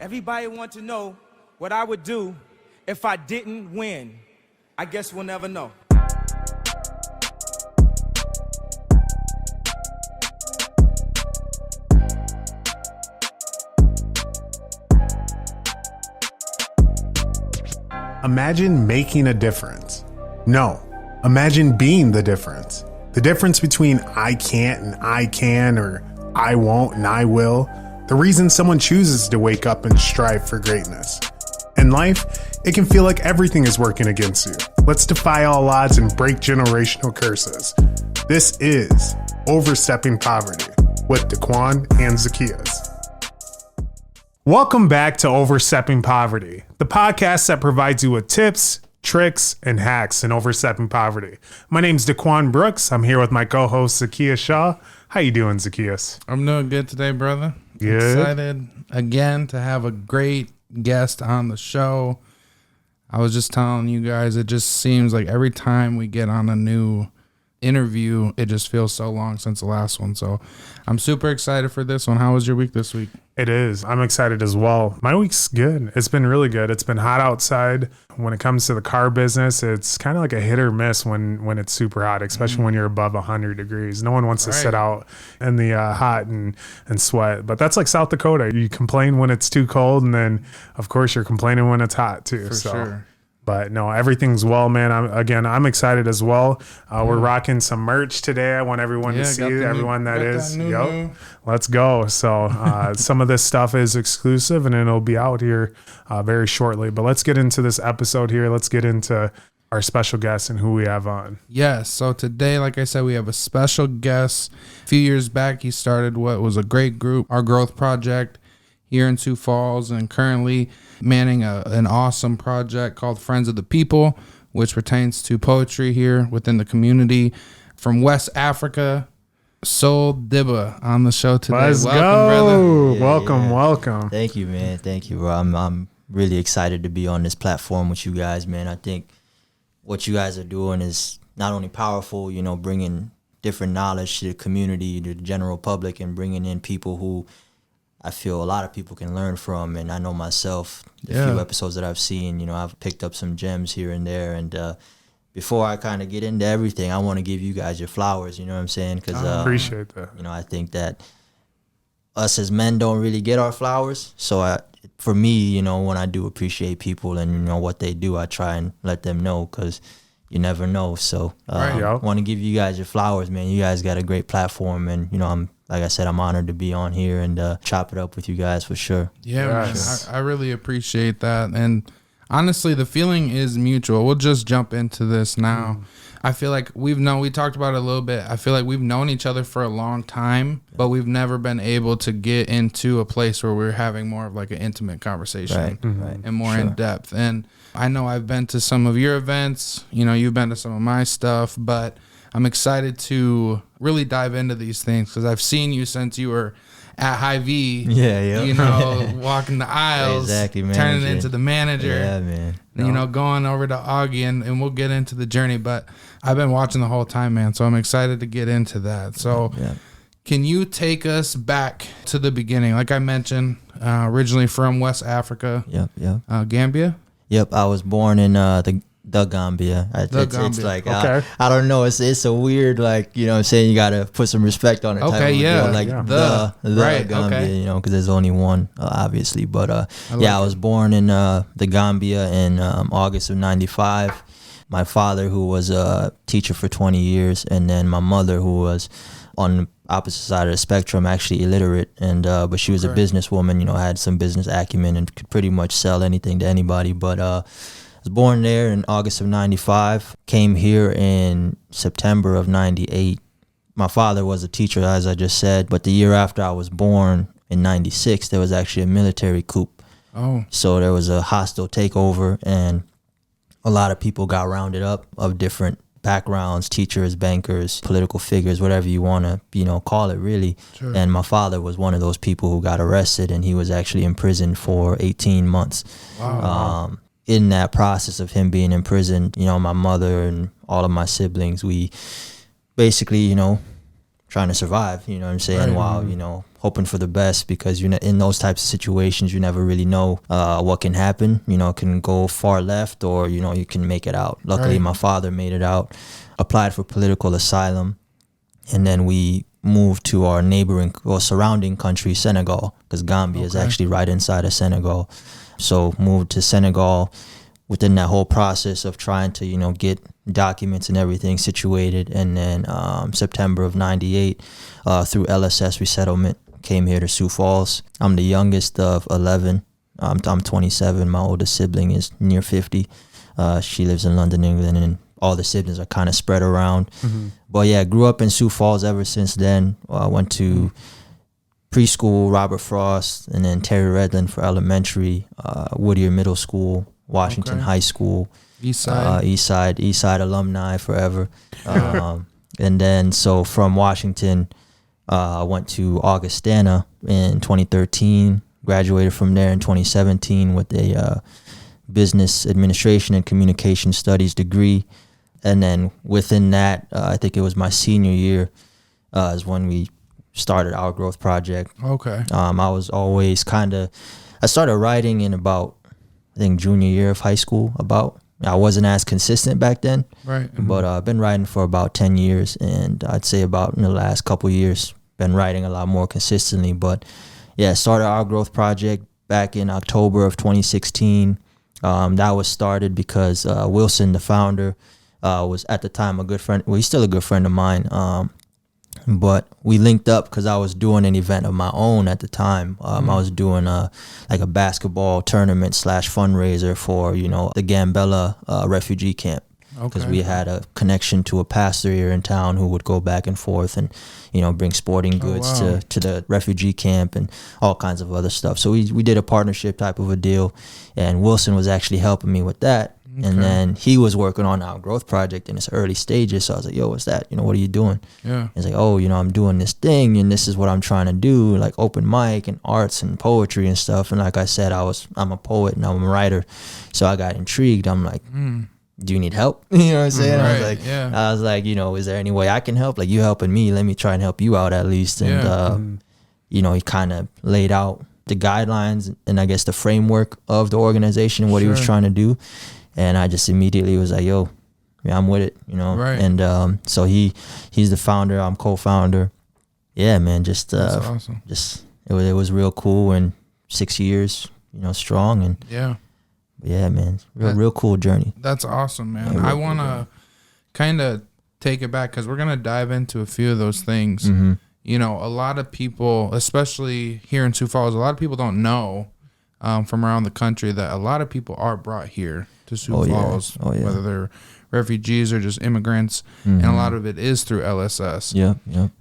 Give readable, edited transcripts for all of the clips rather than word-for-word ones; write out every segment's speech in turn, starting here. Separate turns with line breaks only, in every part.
Everybody want to know what I would do if I didn't win. I guess we'll never know.
Imagine making a difference. No, imagine being the difference. The difference between I can't and I can, or I won't and I will. The reason someone chooses to wake up and strive for greatness. In life, it can feel like everything is working against you. Let's defy all odds and break generational curses. This is Overstepping Poverty with Daquan and Zacchaeus. Welcome back to Overstepping Poverty, the podcast that provides you with tips, tricks, and hacks in overstepping poverty. My name's Daquan Brooks. I'm here with my co-host Zacchaeus Shaw. How you doing, Zacchaeus?
I'm doing good today, brother.
Good.
Excited again to have a great guest on the show. I was just telling you guys, it just seems like every time we get on a new interview, it just feels so long since the last one. So I'm super excited for this one. How was your week this week?
It is. I'm excited as well. My week's good. It's been really good. It's been hot outside. When it comes to the car business, it's kind of like a hit or miss when it's super hot, especially when you're above 100 degrees. No one wants to sit out in the hot and sweat. But that's like South Dakota. You complain when it's too cold, and then, of course, you're complaining when it's hot, too.
For sure.
But no, everything's well, man. I'm excited as well. We're rocking some merch today. I want everyone to see everyone that is. Let's go. So some of this stuff is exclusive, and it'll be out here very shortly. But let's get into this episode here. Let's get into our special guest and who we have on.
Yes. So today, like I said, we have a special guest. A few years back, he started what was a great group, Our Growth Project, here in Sioux Falls, and currently manning an awesome project called Friends of the People, which pertains to poetry here within the community. From West Africa, Sul Dibba on the show today.
Let's
welcome,
go.
brother.
Welcome.
Thank you, man. Thank you, bro. I'm really excited to be on this platform with you guys, man. I think what you guys are doing is not only powerful, bringing different knowledge to the community, to the general public, and bringing in people who I feel a lot of people can learn from. And I know myself, the few episodes that I've seen, I've picked up some gems here and there. And before I kind of get into everything, I want to give you guys your flowers, you know what I'm saying? Because
I appreciate that.
I think that us as men don't really get our flowers. So for me, when I do appreciate people and, what they do, I try and let them know, because you never know. So I want to give you guys your flowers, man. You guys got a great platform, and, like I said, I'm honored to be on here and chop it up with you guys for sure.
Yeah, man, I really appreciate that. And honestly, the feeling is mutual. We'll just jump into this now. I feel like we talked about it a little bit. I feel like we've known each other for a long time, but we've never been able to get into a place where we're having more of like an intimate conversation and more in depth. And I know I've been to some of your events, you've been to some of my stuff, but I'm excited to really dive into these things because I've seen you since you were at Hy-Vee, walking the aisles, turning into the manager, and, going over to Augie, and we'll get into the journey. But I've been watching the whole time, man, so I'm excited to get into that. So can you take us back to the beginning? Like I mentioned, originally from West Africa, Gambia?
Yep, I was born in the Gambia. It's like, I don't know. It's a weird, like, I'm saying, you got to put some respect on it. The Gambia, because there's only one, obviously. But I was born in the Gambia in August of 95. My father, who was a teacher for 20 years, and then my mother, who was on the opposite side of the spectrum, actually illiterate, and but she was a businesswoman, had some business acumen and could pretty much sell anything to anybody. But I was born there in August of 95, came here in September of 98. My father was a teacher, as I just said, but the year after I was born, in 96, there was actually a military coup. So there was a hostile takeover, and a lot of people got rounded up of different backgrounds, teachers, bankers, political figures, whatever you want to, call it, really. Sure. And my father was one of those people who got arrested, and he was actually in prison for 18 months. Wow. In that process of him being in prison, my mother and all of my siblings, we basically, trying to survive, while, hoping for the best, because in those types of situations, you never really know what can happen. It can go far left, or you can make it out. Luckily, my father made it out, applied for political asylum, and then we moved to our neighboring or surrounding country, Senegal, because Gambia is actually right inside of Senegal. So moved to Senegal. Within that whole process of trying to get documents and everything situated, and then September of '98, through LSS resettlement, came here to Sioux Falls. I'm the youngest of 11. I'm 27. My oldest sibling is near 50. She lives in London, England, and all the siblings are kind of spread around. But yeah, grew up in Sioux Falls ever since then. Went to preschool, Robert Frost, and then Terry Redland for elementary, Whittier Middle School, Washington High School, East Side alumni forever. And then so from Washington, I went to Augustana in 2013, graduated from there in 2017 with a business administration and communication studies degree. And then within that, I think it was my senior year, is when we started our growth project.
Okay.
I was always I started writing in about, I think, junior year of high school. I wasn't as consistent back then,
right?
But I've been writing for about 10 years, and I'd say about in the last couple of years, been writing a lot more consistently. But yeah, started our growth project back in October of 2016. That was started because Wilson, the founder, was at the time a good friend. Well, he's still a good friend of mine. But we linked up because I was doing an event of my own at the time. I was doing a basketball tournament / fundraiser for, the Gambia refugee camp. Because we had a connection to a pastor here in town who would go back and forth and, bring sporting goods to the refugee camp and all kinds of other stuff. So we did a partnership type of a deal, and Wilson was actually helping me with that. Okay. And then he was working on our growth project in its early stages. So I was like, yo, what's that? What are you doing?
Yeah.
He's like, oh, I'm doing this thing, and this is what I'm trying to do, like open mic and arts and poetry and stuff. And like I said, I'm a poet and I'm a writer. So I got intrigued. I'm like, do you need help? You know what I'm saying?
Right,
I was like, is there any way I can help? Like, you helping me, let me try and help you out at least. And, he kind of laid out the guidelines and I guess the framework of the organization and what he was trying to do. And I just immediately was like, yo, yeah, I'm with it,
Right.
And so he's the founder, I'm co-founder. Yeah, man, just
that's awesome.
Just it was real cool, and 6 years, strong, and yeah, man, real cool journey.
That's awesome, man.
Yeah,
I want to kind of take it back because we're gonna dive into a few of those things. A lot of people, especially here in Sioux Falls, a lot of people don't know from around the country that a lot of people are brought here to Sioux Falls, whether they're refugees or just immigrants, and a lot of it is through LSS.
Yeah.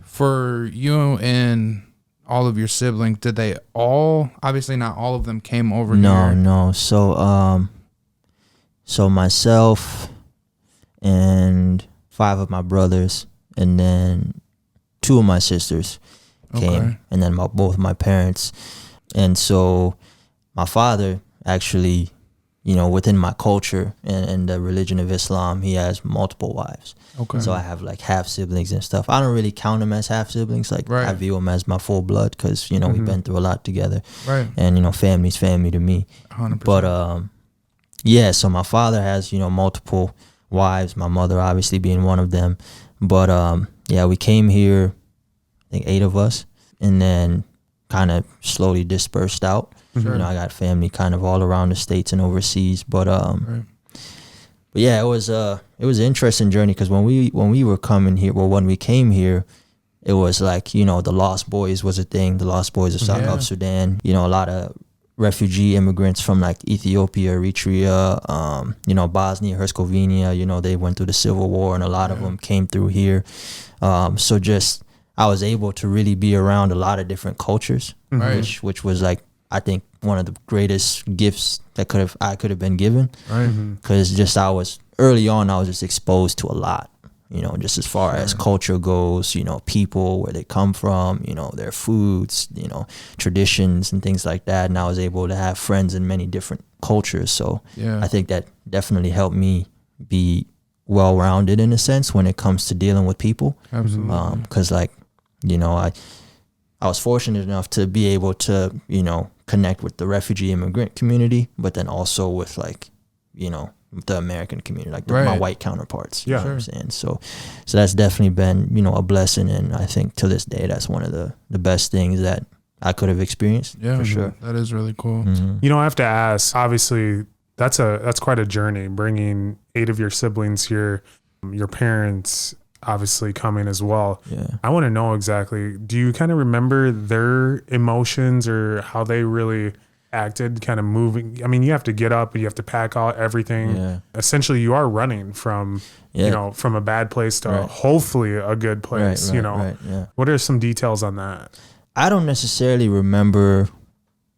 For
you and all of your siblings, did they all? Obviously, not all of them came over here.
No. So myself and 5 of my brothers, and then 2 of my sisters came, and then both my parents, and so my father actually, within my culture and the religion of Islam, he has multiple wives.
Okay.
So I have like half siblings and stuff. I don't really count them as half siblings. Like I view them as my full blood because, we've been through a lot together.
Right.
And, family's family to me.
100%.
But, so my father has, multiple wives, my mother obviously being one of them. But, we came here, I think 8 of us, and then kind of slowly dispersed out.
Sure.
I got family kind of all around the States and overseas, but yeah, it was an interesting journey because when we were coming here, when we came here, it was like, the Lost Boys was a thing, the Lost Boys of South Sudan, a lot of refugee immigrants from like Ethiopia, Eritrea, Bosnia, Herzegovina, they went through the Civil War, and a lot of them came through here. So just, I was able to really be around a lot of different cultures, which was like, I think one of the greatest gifts that I could have been given, because I was just exposed to a lot, just as far as culture goes, people, where they come from, their foods, traditions and things like that. And I was able to have friends in many different cultures. So I think that definitely helped me be well-rounded in a sense when it comes to dealing with people.
Absolutely.
Because I was fortunate enough to be able to, you know, connect with the refugee immigrant community, but then also with like, you know, the American community, like my white counterparts.
Yeah.
You know what I'm saying? So that's definitely been, you know, a blessing. And I think to this day, that's one of the best things that I could have experienced. Yeah, for sure.
That is really cool.
Mm-hmm. You know, I have to ask, obviously that's quite a journey, bringing 8 of your siblings here, your parents obviously coming as well.
Yeah.
I want to know exactly, do you kind of remember their emotions or how they really acted, kind of moving? I mean, you have to get up, you have to pack out everything.
Yeah.
Essentially, you are running from, you know, from a bad place to hopefully a good place, you know. What are some details on that?
I don't necessarily remember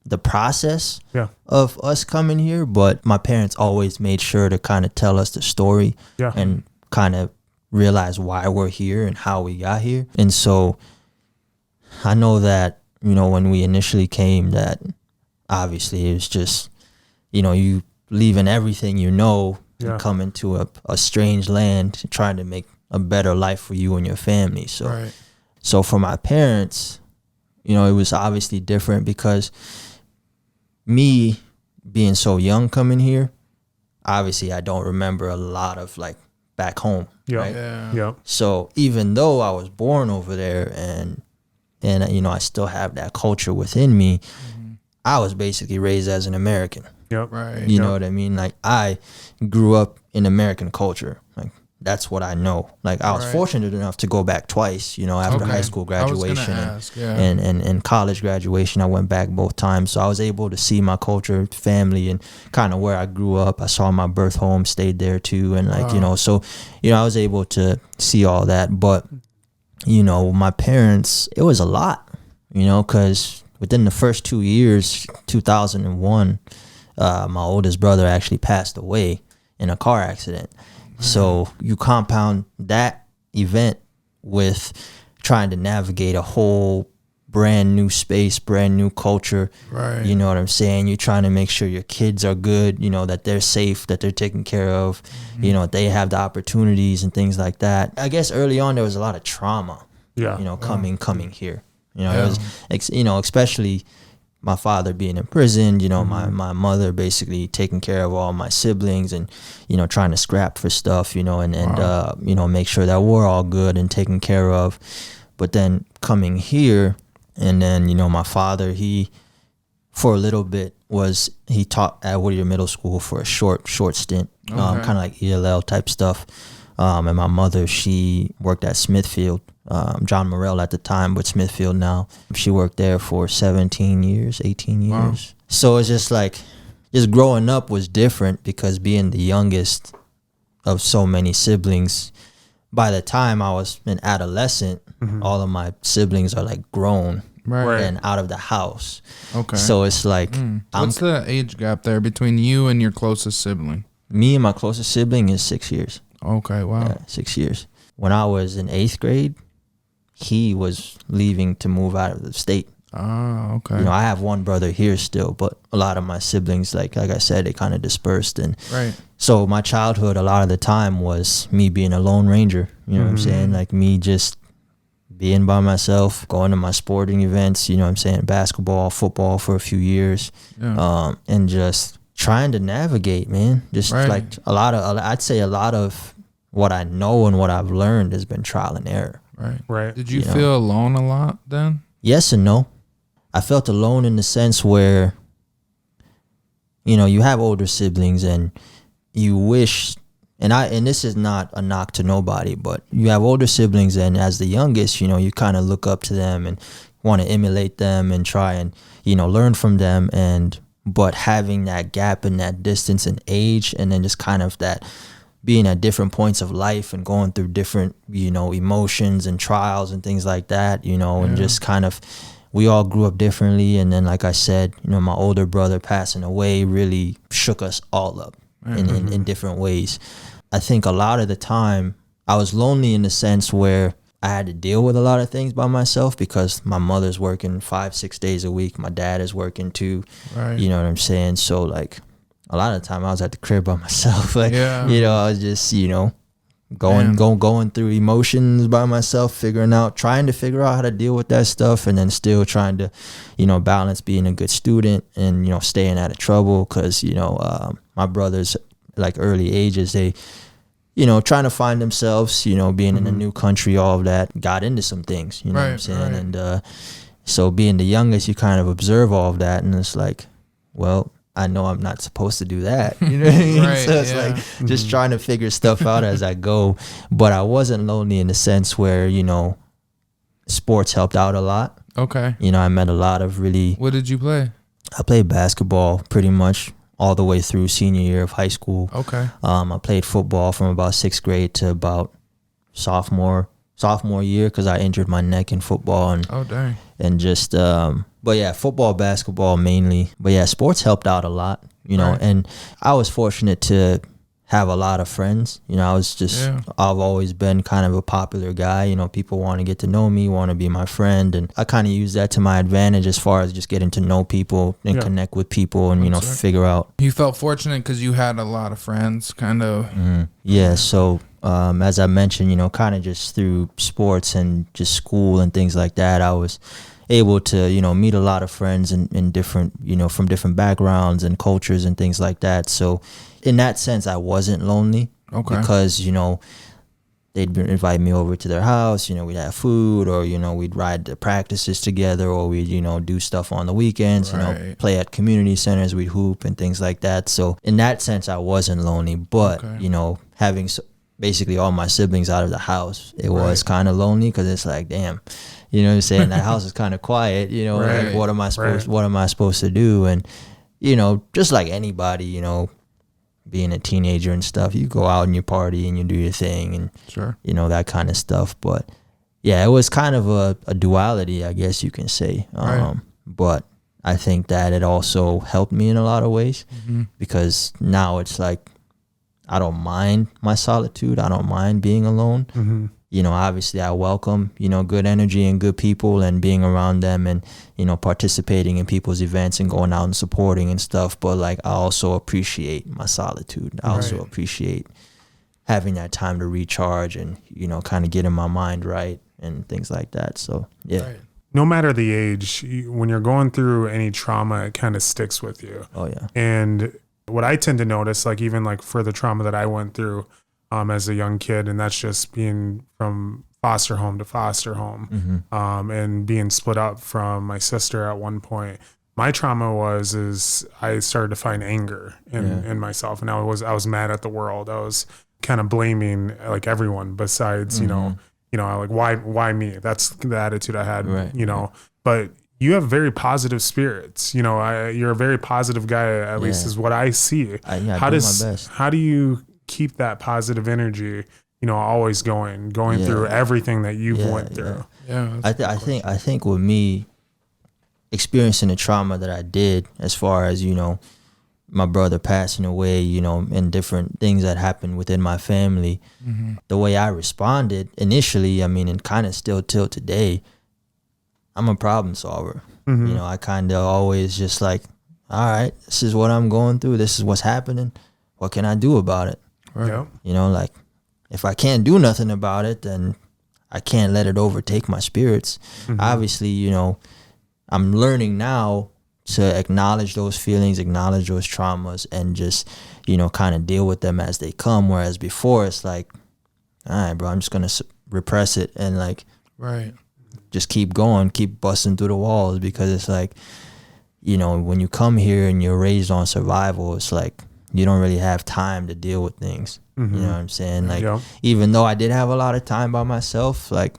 the process of us coming here, but my parents always made sure to kind of tell us the story and kind of realize why we're here and how we got here. And so I know that, you know, when we initially came, that obviously it was just, you know, you leaving everything, you know, and coming to a strange land, trying to make a better life for you and your family. So, so for my parents, you know, it was obviously different because me being so young coming here, obviously I don't remember a lot of like back home. So even though I was born over there and you know, I still have that culture within me, I was basically raised as an American. You know what I mean? Like I grew up in American culture. Like that's what I know. Like I was fortunate enough to go back twice, you know, after high school graduation and college graduation. I went back both times. So I was able to see my culture, family, and kind of where I grew up. I saw my birth home, stayed there too. And like, you know, so, you know, I was able to see all that. But, you know, my parents, it was a lot, you know, because within the first 2 years, 2001, my oldest brother actually passed away in a car accident. So you compound that event with trying to navigate a whole brand new space, brand new culture. You know what I'm saying? You're trying to make sure your kids are good, you know, that they're safe, that they're taken care of, you know, they have the opportunities and things like that. I guess early on there was a lot of trauma, you know, coming here. You know, it was, you know, especially my father being in prison, you know, my mother basically taking care of all my siblings and, you know, trying to scrap for stuff, you know, and you know, make sure that we're all good and taken care of. But then coming here, and then, you know, my father, he, for a little bit, he taught at Whittier Middle School for a short stint, kind of like ELL type stuff. And my mother, she worked at Smithfield, John Morrell at the time, but Smithfield now. She worked there for 18 years. So it's just like, just growing up was different because being the youngest of so many siblings, by the time I was an adolescent, all of my siblings are like grown and out of the house. So it's like,
what's the age gap there between you and your closest sibling?
Me and my closest sibling is 6 years.
Wow.
6 years. When I was in 8th grade, he was leaving to move out of the state. You know, I have one brother here still, but a lot of my siblings, like I said, they kind of dispersed. And so my childhood, a lot of the time, was me being a lone ranger. You know what I'm saying? Like me just being by myself, going to my sporting events, you know what I'm saying? Basketball, football for a few years, and just trying to navigate, man. Just like I'd say a lot of what I know and what I've learned has been trial and error.
Did you feel alone a lot then?
Yes and no. I felt alone in the sense where, you know, you have older siblings and you wish, and this is not a knock to nobody, but you have older siblings and as the youngest, you know, you kind of look up to them and want to emulate them and try and, you know, learn from them. But having that gap and that distance in age, and then just kind of that being at different points of life and going through different, you know, emotions and trials and things like that, you know, and just kind of, we all grew up differently. And then, like I said, you know, my older brother passing away really shook us all up in different ways. I think a lot of the time I was lonely in the sense where I had to deal with a lot of things by myself because my mother's working 5-6 days a week. My dad is working too. You know what I'm saying? So like a lot of the time I was at the crib by myself. Like, you know, I was just, you know, going through emotions by myself, trying to figure out how to deal with that stuff, and then still trying to, balance being a good student and, staying out of trouble. Cause, my brothers, like early ages, they, trying to find themselves, being in a new country, all of that, got into some things, what I'm saying? Right. And, so being the youngest, you kind of observe all of that, and it's like, well, I know I'm not supposed to do that. You know what I mean? Right, so it's like just trying to figure stuff out as I go. But I wasn't lonely in the sense where, sports helped out a lot.
Okay.
I met a lot of really...
What did you play?
I played basketball pretty much all the way through senior year of high school.
Okay.
I played football from about 6th grade to about sophomore year because I injured my neck in football. And,
oh, dang.
And just, but yeah, football, basketball mainly. But yeah, sports helped out a lot, right. And I was fortunate to have a lot of friends. I've always been kind of a popular guy. People want to get to know me, want to be my friend. And I kind of use that to my advantage as far as just getting to know people and connect with people and, figure out.
You felt fortunate because you had a lot of friends, kind of.
Mm-hmm. Yeah, so... as I mentioned, kind of just through sports and just school and things like that, I was able to, meet a lot of friends in different, from different backgrounds and cultures and things like that. So in that sense, I wasn't lonely because, they'd invite me over to their house, we'd have food or, we'd ride the practices together or we'd, do stuff on the weekends,
right.
Play at community centers, we'd hoop and things like that. So in that sense, I wasn't lonely, but, having basically all my siblings out of the house, it was kind of lonely because it's like, damn, what I'm saying? That house is kind of quiet,
right.
Like what am I supposed to do? And, just like anybody, being a teenager and stuff, you go out and you party and you do your thing and,
sure.
That kind of stuff. But yeah, it was kind of a duality, I guess you can say.
Right.
But I think that it also helped me in a lot of ways because now it's like, I don't mind my solitude. I don't mind being alone.
Mm-hmm.
Obviously I welcome, good energy and good people and being around them and, participating in people's events and going out and supporting and stuff. But like, I also appreciate my solitude. I also appreciate having that time to recharge and, kind of getting my mind right and things like that. So, yeah.
Right.
No matter the age, when you're going through any trauma, it kind of sticks with you.
Oh, yeah.
And what I tend to notice, like even like for the trauma that I went through as a young kid, and that's just being from foster home to foster home, and being split up from my sister at one point. My trauma is I started to find anger in myself, and I was mad at the world. I was kind of blaming like everyone besides like why me? That's the attitude I had, but. You have very positive spirits. You're a very positive guy, at least is what I see.
I do my best.
How do you keep that positive energy, always going through everything that you've went through?
Yeah.
I think with me experiencing the trauma that I did, as far as, my brother passing away, and different things that happened within my family, the way I responded initially, and kind of still till today, I'm a problem solver. I kind of always just like, all right, this is what I'm going through. This is what's happening. What can I do about it?
Right.
Like if I can't do nothing about it, then I can't let it overtake my spirits. Obviously, I'm learning now to acknowledge those feelings, acknowledge those traumas, and just, kind of deal with them as they come. Whereas before it's like, all right, bro, I'm just going to repress it and like,
right.
Just keep going, keep busting through the walls, because it's like, when you come here and you're raised on survival, it's like you don't really have time to deal with things. You know what I'm saying? Like, even though I did have a lot of time by myself, like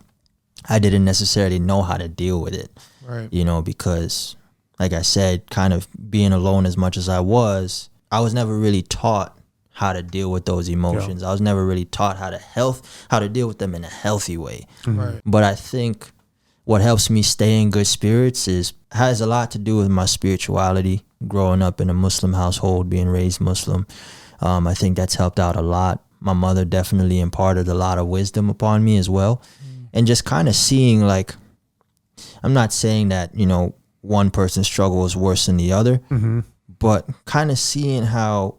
I didn't necessarily know how to deal with it.
Right.
Because like I said, kind of being alone as much as I was never really taught how to deal with those emotions. I was never really taught how to deal with them in a healthy way.
Right.
But I think what helps me stay in good spirits has a lot to do with my spirituality. Growing up in a Muslim household, being raised Muslim, I think that's helped out a lot. My mother definitely imparted a lot of wisdom upon me as well. And just kind of seeing, like, I'm not saying that, one person's struggle is worse than the other, but kind of seeing how,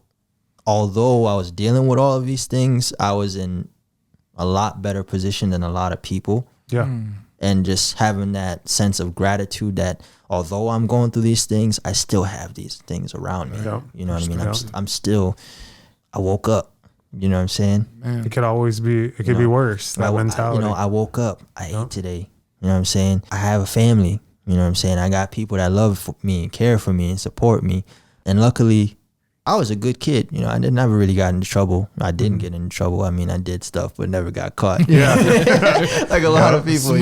although I was dealing with all of these things, I was in a lot better position than a lot of people.
Yeah.
And just having that sense of gratitude that although I'm going through these things, I still have these things around me. Yeah. You know what I mean? I'm still, I woke up. You know what I'm saying?
Man. It could always be, it could be worse. That mentality.
I woke up. I ate today. You know what I'm saying? I have a family. You know what I'm saying? I got people that love me and care for me and support me. And luckily, I was a good kid. You know, I never really got into trouble. I didn't get into trouble. I mean, I did stuff, but never got caught. Yeah. Like a lot of people.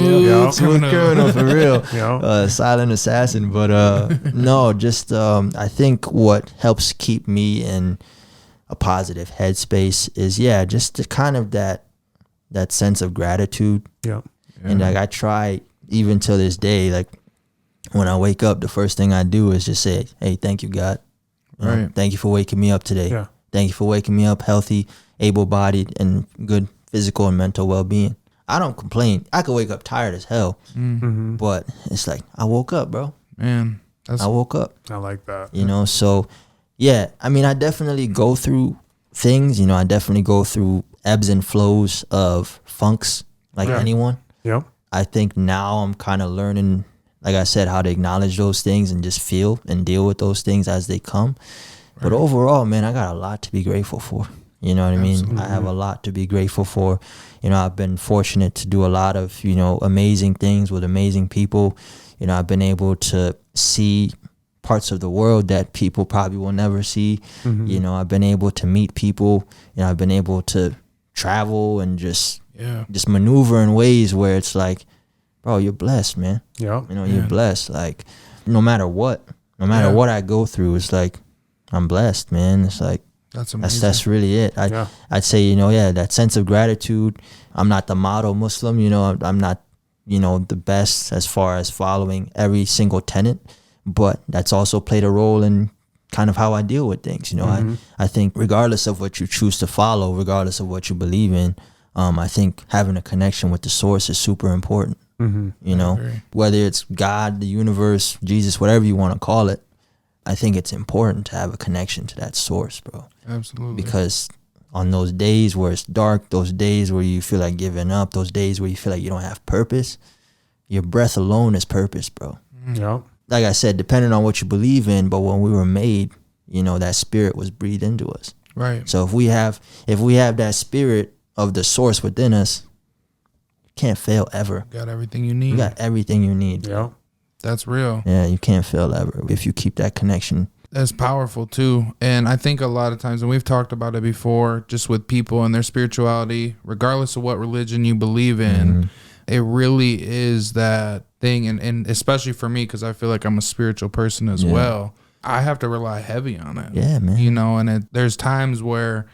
Smooth criminal for real. Silent assassin. But no, just I think what helps keep me in a positive headspace is, just the kind of that sense of gratitude. Yeah. And like I try, even till this day, like when I wake up, the first thing I do is just say, hey, thank you, God. Right. Thank you for waking me up today. Yeah. Thank you for waking me up healthy, able-bodied, and good physical and mental well-being. I don't complain. I could wake up tired as hell, but it's like I woke up, bro.
Man,
I woke up.
I like that.
You know, so yeah. I mean, I definitely go through things. You know, I definitely go through ebbs and flows of funks, like anyone.
Yep.
I think now I'm kind of learning, like I said, how to acknowledge those things and just feel and deal with those things as they come. Right. But overall, man, I got a lot to be grateful for. You know what I mean? I have a lot to be grateful for. You know, I've been fortunate to do a lot of, you know, amazing things with amazing people. You know, I've been able to see parts of the world that people probably will never see. You know, I've been able to meet people. You know, I've been able to travel and just maneuver in ways where it's like, bro, you're blessed, man. Yeah. You know, you're blessed. Like, no matter what I go through, it's like, I'm blessed, man. It's like,
that's amazing.
That's really it. I'd say, you know, that sense of gratitude. I'm not the model Muslim, you know, I'm not, you know, the best as far as following every single tenet, but that's also played a role in kind of how I deal with things. You know, I think regardless of what you choose to follow, regardless of what you believe in, I think having a connection with the source is super important. You know, whether it's God, the universe, Jesus, whatever you want to call it, I think it's important to have a connection to that source, bro.
Absolutely.
Because on those days where it's dark, those days where you feel like giving up, those days where you feel like you don't have purpose, your breath alone is purpose, bro.
Yeah.
Like I said, depending on what you believe in, but when we were made, you know, that spirit was breathed into us.
Right.
So if we have that spirit of the source within us, can't fail ever.
You got everything you need.
You got everything you need.
Yeah.
That's real.
Yeah, you can't fail ever if you keep that connection.
That's powerful too. And I think a lot of times, and we've talked about it before, just with people and their spirituality, regardless of what religion you believe in, it really is that thing. And especially for me, because I feel like I'm a spiritual person as well, I have to rely heavy on it.
Yeah, man.
You know, and there's times where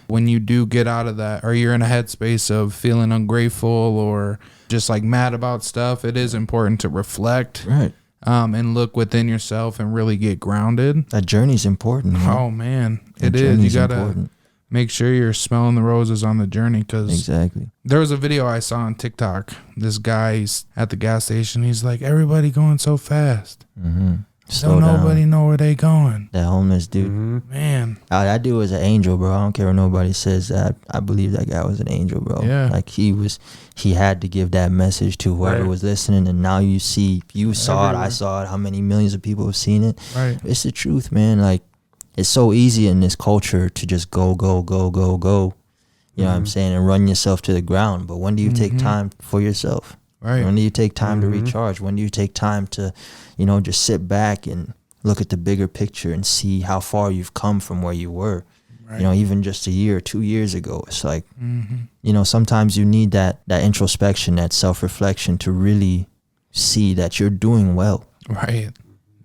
when you do get out of that, or you're in a headspace of feeling ungrateful or just like mad about stuff, it is important to reflect,
right?
And look within yourself and really get grounded.
That journey's important, man.
Oh man, it is. You gotta make sure you're smelling the roses on the journey, because
exactly.
There was a video I saw on TikTok. This guy's at the gas station. He's like, everybody going so fast. Don't nobody know where they going.
That homeless dude.
Man.
That dude was an angel, bro. I don't care what nobody says. I believe that guy was an angel, bro.
Yeah.
Like he had to give that message to whoever was listening, and now you saw it, I saw it, how many millions of people have seen it.
Right.
It's the truth, man. Like, it's so easy in this culture to just go. You know what I'm saying? And run yourself to the ground. But when do you take time for yourself?
Right.
When do you take time to recharge? When do you take time to, you know, just sit back and look at the bigger picture and see how far you've come from where you were? Right. You know, even just a year or 2 years ago. It's like, you know, sometimes you need that introspection, that self-reflection to really see that you're doing well.
Right.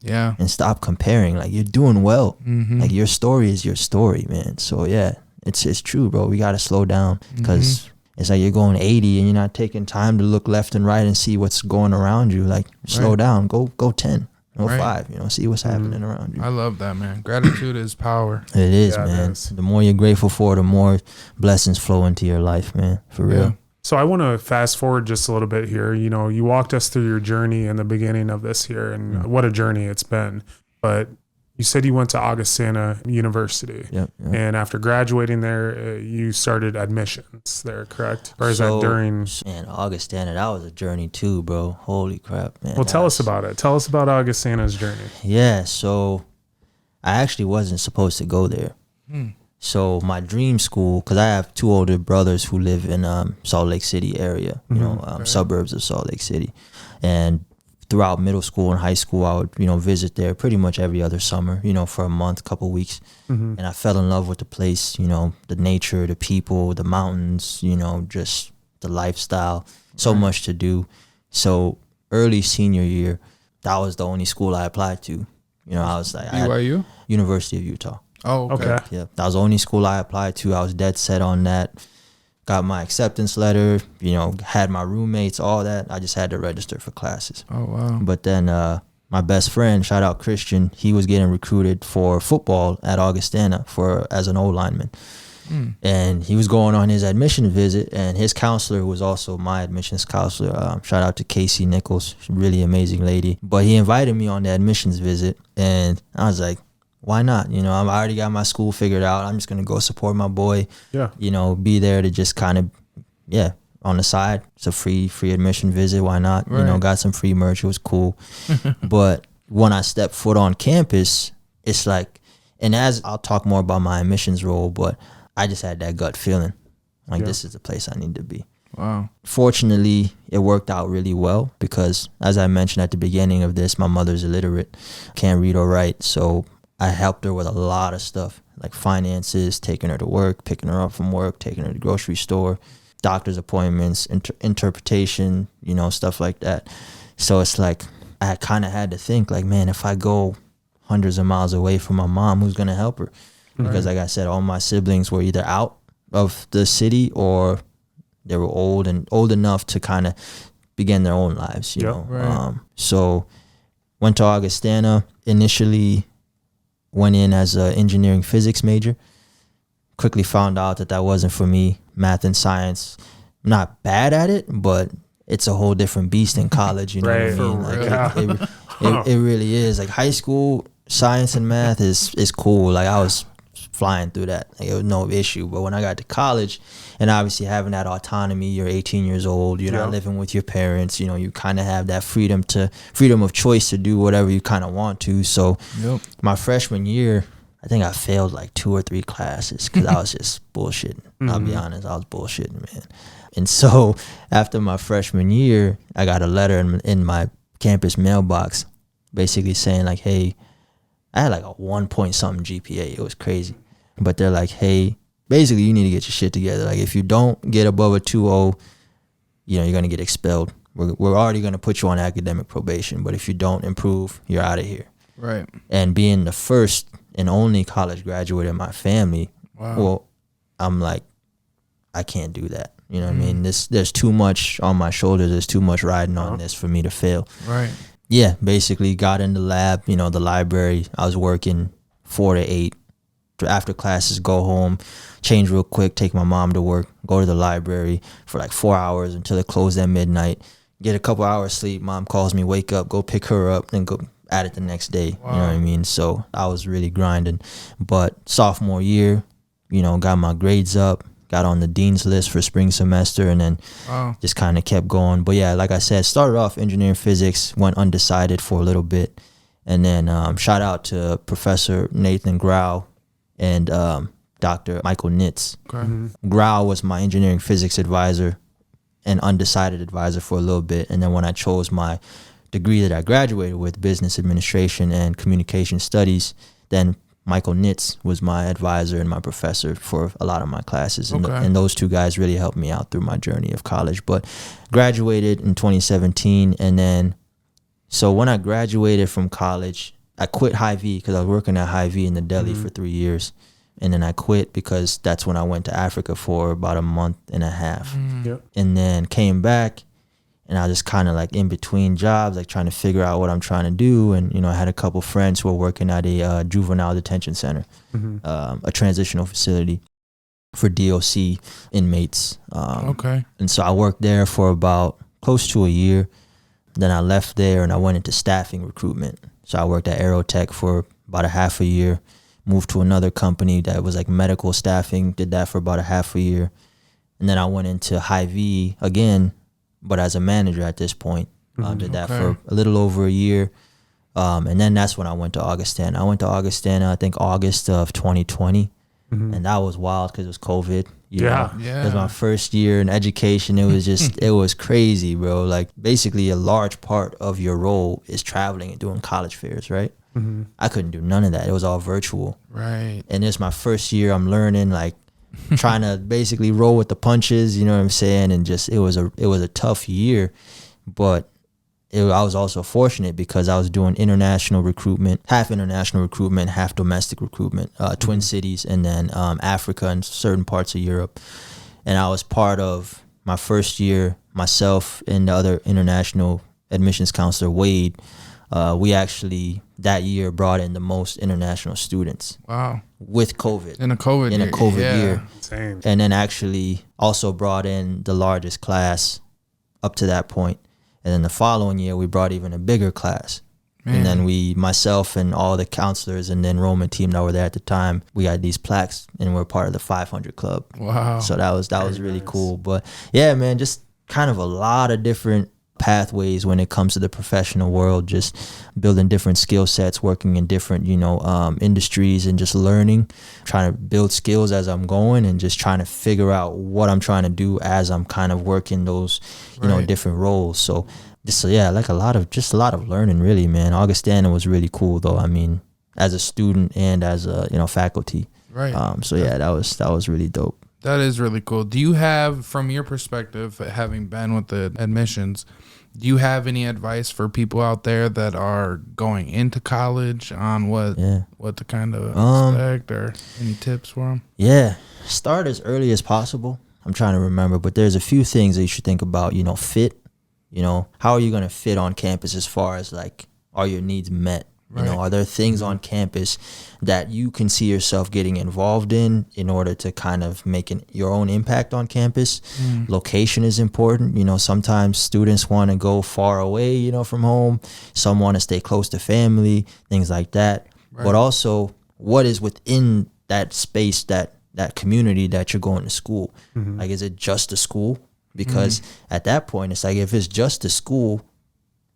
Yeah.
And stop comparing. Like, you're doing well. Like, your story is your story, man. So, yeah, it's true, bro. We got to slow down, because it's like you're going 80 and you're not taking time to look left and right and see what's going around you. Like, slow down. Go 10. Go 5. You know, see what's happening around you.
I love that, man. Gratitude is power.
It is, man. The more you're grateful for, the more blessings flow into your life, man. For real.
Yeah.
So I want to fast forward just a little bit here. You know, you walked us through your journey in the beginning of this year, and what a journey it's been. But You said you went to Augustana University.
Yep.
And after graduating there, you started admissions there, correct? Or is that during?
Man, Augustana, that was a journey too, bro. Holy crap, man.
Well, tell us about it. Tell us about Augustana's journey.
Yeah, so I actually wasn't supposed to go there. So my dream school, because I have 2 older brothers who live in Salt Lake City area, suburbs of Salt Lake City. And throughout middle school and high school, I would, visit there pretty much every other summer, for a month, couple weeks. And I fell in love with the place, the nature, the people, the mountains, just the lifestyle, so much to do. So early senior year, that was the only school I applied to. I was like,
BYU?
University of Utah.
Oh, okay.
Yeah, that was the only school I applied to. I was dead set on that. Got my acceptance letter, had my roommates, all that. I just had to register for classes.
Oh, wow.
But then my best friend, shout out Christian, he was getting recruited for football at Augustana as an O-lineman. And he was going on his admission visit, and his counselor was also my admissions counselor. Shout out to Casey Nichols, really amazing lady. But he invited me on the admissions visit, and I was like, why not? I already got my school figured out. I'm just going to go support my boy. Yeah. Be there to just kind of, on the side. It's a free admission visit. Why not?
Right.
Got some free merch. It was cool. But when I stepped foot on campus, it's like, and as I'll talk more about my admissions role, but I just had that gut feeling. Like, this is the place I need to be.
Wow.
Fortunately, it worked out really well because, as I mentioned at the beginning of this, my mother's illiterate, can't read or write. So I helped her with a lot of stuff, like finances, taking her to work, picking her up from work, taking her to the grocery store, doctor's appointments, interpretation, stuff like that. So it's like I kind of had to think, like, man, if I go hundreds of miles away from my mom, who's going to help her? Because like I said, all my siblings were either out of the city or they were old enough to kind of begin their own lives, you know.
Right.
So went to Augustana, initially went in as an engineering physics major. Quickly found out that wasn't for me. Math and science, not bad at it, but it's a whole different beast in college, you know what I mean? Like it really is. Like high school, science and math is cool. Like I was flying through that. Like it was no issue. But when I got to college, and obviously having that autonomy, you're 18 years old, you're not living with your parents, you kind of have that freedom of choice to do whatever you kind of want to. So my freshman year, I think I failed like 2 or 3 classes because I was just bullshitting. I'll be honest, I was bullshitting, man. And so after my freshman year, I got a letter in my campus mailbox basically saying like, hey, I had like a 1 point something GPA. It was crazy. But they're like, hey, basically you need to get your shit together. Like if you don't get above a 2.0, you're going to get expelled. We're already going to put you on academic probation. But if you don't improve, you're out of here.
Right.
And being the first and only college graduate in my family, well, I'm like, I can't do that. You know what I mean? There's too much on my shoulders. There's too much riding on this for me to fail.
Right.
Yeah, basically got in the lab, the library. I was working 4 to 8. After classes, go home, change real quick, take my mom to work, go to the library for like 4 hours until it closed at midnight. Get a couple hours sleep. Mom calls me, wake up, go pick her up, then go at it the next day. Wow. You know what I mean? So I was really grinding. But sophomore year, got my grades up, got on the dean's list for spring semester, and then just kind of kept going. But yeah, like I said, started off engineering physics, went undecided for a little bit. And then shout out to Professor Nathan Grau and Dr. Michael Nitz.
Okay.
Grau was my engineering physics advisor and undecided advisor for a little bit. And then when I chose my degree that I graduated with, business administration and communication studies, then Michael Nitz was my advisor and my professor for a lot of my classes. And those two guys really helped me out through my journey of college. But graduated in 2017. And then, so when I graduated from college, I quit Hy-Vee because I was working at Hy-Vee in the deli for 3 years. And then I quit because that's when I went to Africa for about a month and a half. And then came back, and I was just kind of like in between jobs, like trying to figure out what I'm trying to do. And, I had a couple friends who were working at a juvenile detention center, a transitional facility for DOC inmates. And so I worked there for about close to a year. Then I left there and I went into staffing recruitment. So I worked at Aerotech for about a half a year. Moved to another company that was like medical staffing, did that for about a half a year. And then I went into Hy-Vee again, but as a manager at this point. Did that for a little over a year. And then that's when I went to Augustana. I went to Augustana, I think August of 2020. And that was wild because it was COVID. You know? It was my first year in education. It was just, it was crazy, bro. Like basically a large part of your role is traveling and doing college fairs, right? I couldn't do none of that. It was all virtual.
Right.
And it's my first year. I'm learning, like trying to basically roll with the punches, you know what I'm saying? And just, it was a tough year, but I was also fortunate because I was doing international recruitment, half domestic recruitment, Twin Cities, and then Africa and certain parts of Europe. And I was part of my first year, myself and the other international admissions counselor, Wade. We actually that year brought in the most international students.
Wow.
With COVID.
In a COVID
year.
Insane.
And then actually also brought in the largest class up to that point. And then the following year, we brought even a bigger class. Man. And then myself and all the counselors and the enrollment team that were there at the time, we had these plaques and we're part of the 500 club.
Wow.
So that was really cool. But yeah, man, just kind of a lot of different pathways when it comes to the professional world, just building different skill sets, working in different, industries, and just learning, trying to build skills as I'm going and just trying to figure out what I'm trying to do as I'm kind of working those, different roles. So like a lot of learning, really, man. Augustana was really cool though. I mean, as a student and as a, faculty.
Right.
That was really dope.
That is really cool. Do you have, from your perspective, having been with the admissions, do you have any advice for people out there that are going into college on what to kind of expect, or any tips for them? Yeah,
start as early as possible. I'm trying to remember, but there's a few things that you should think about. Fit. How are you going to fit on campus as far as like, are your needs met? Right. Are there things on campus that you can see yourself getting involved in order to kind of make your own impact on campus? Location is important. Sometimes students want to go far away, from home. Some want to stay close to family, things like that. Right. But also, what is within that space, that community that you're going to school? Like, is it just a school? Because at that point, it's like, if it's just a school,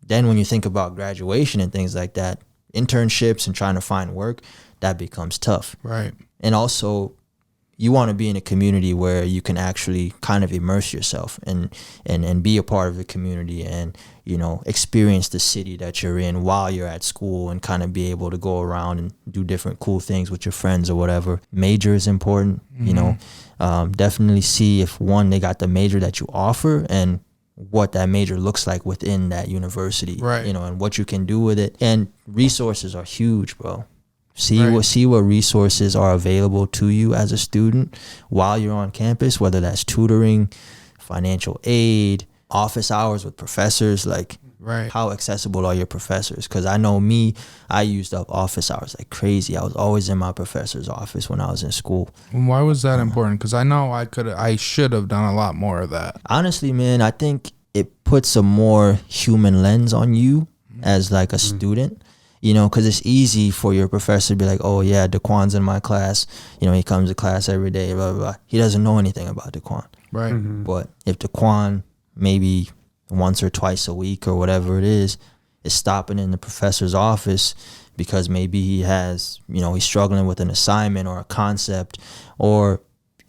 then when you think about graduation and things like that, internships and trying to find work, that becomes tough.
Right.
And also, you want to be in a community where you can actually kind of immerse yourself and be a part of the community and, experience the city that you're in while you're at school and kind of be able to go around and do different cool things with your friends or whatever. Major is important, definitely see if they got the major that you offer and what that major looks like within that university,
right?
And what you can do with it. And resources are huge, bro. See what resources are available to you as a student while you're on campus, whether that's tutoring, financial aid, office hours with professors, like how accessible are your professors? Because I know I used up office hours like crazy. I was always in my professor's office when I was in school.
And why was that important? Because I know I should have done a lot more of that.
Honestly, man, I think it puts a more human lens on you as like a student, because it's easy for your professor to be like, oh yeah, Daquan's in my class. He comes to class every day, blah, blah, blah. He doesn't know anything about Daquan.
Right.
But if Daquan maybe once or twice a week or whatever it is stopping in the professor's office because maybe he has, he's struggling with an assignment or a concept, or,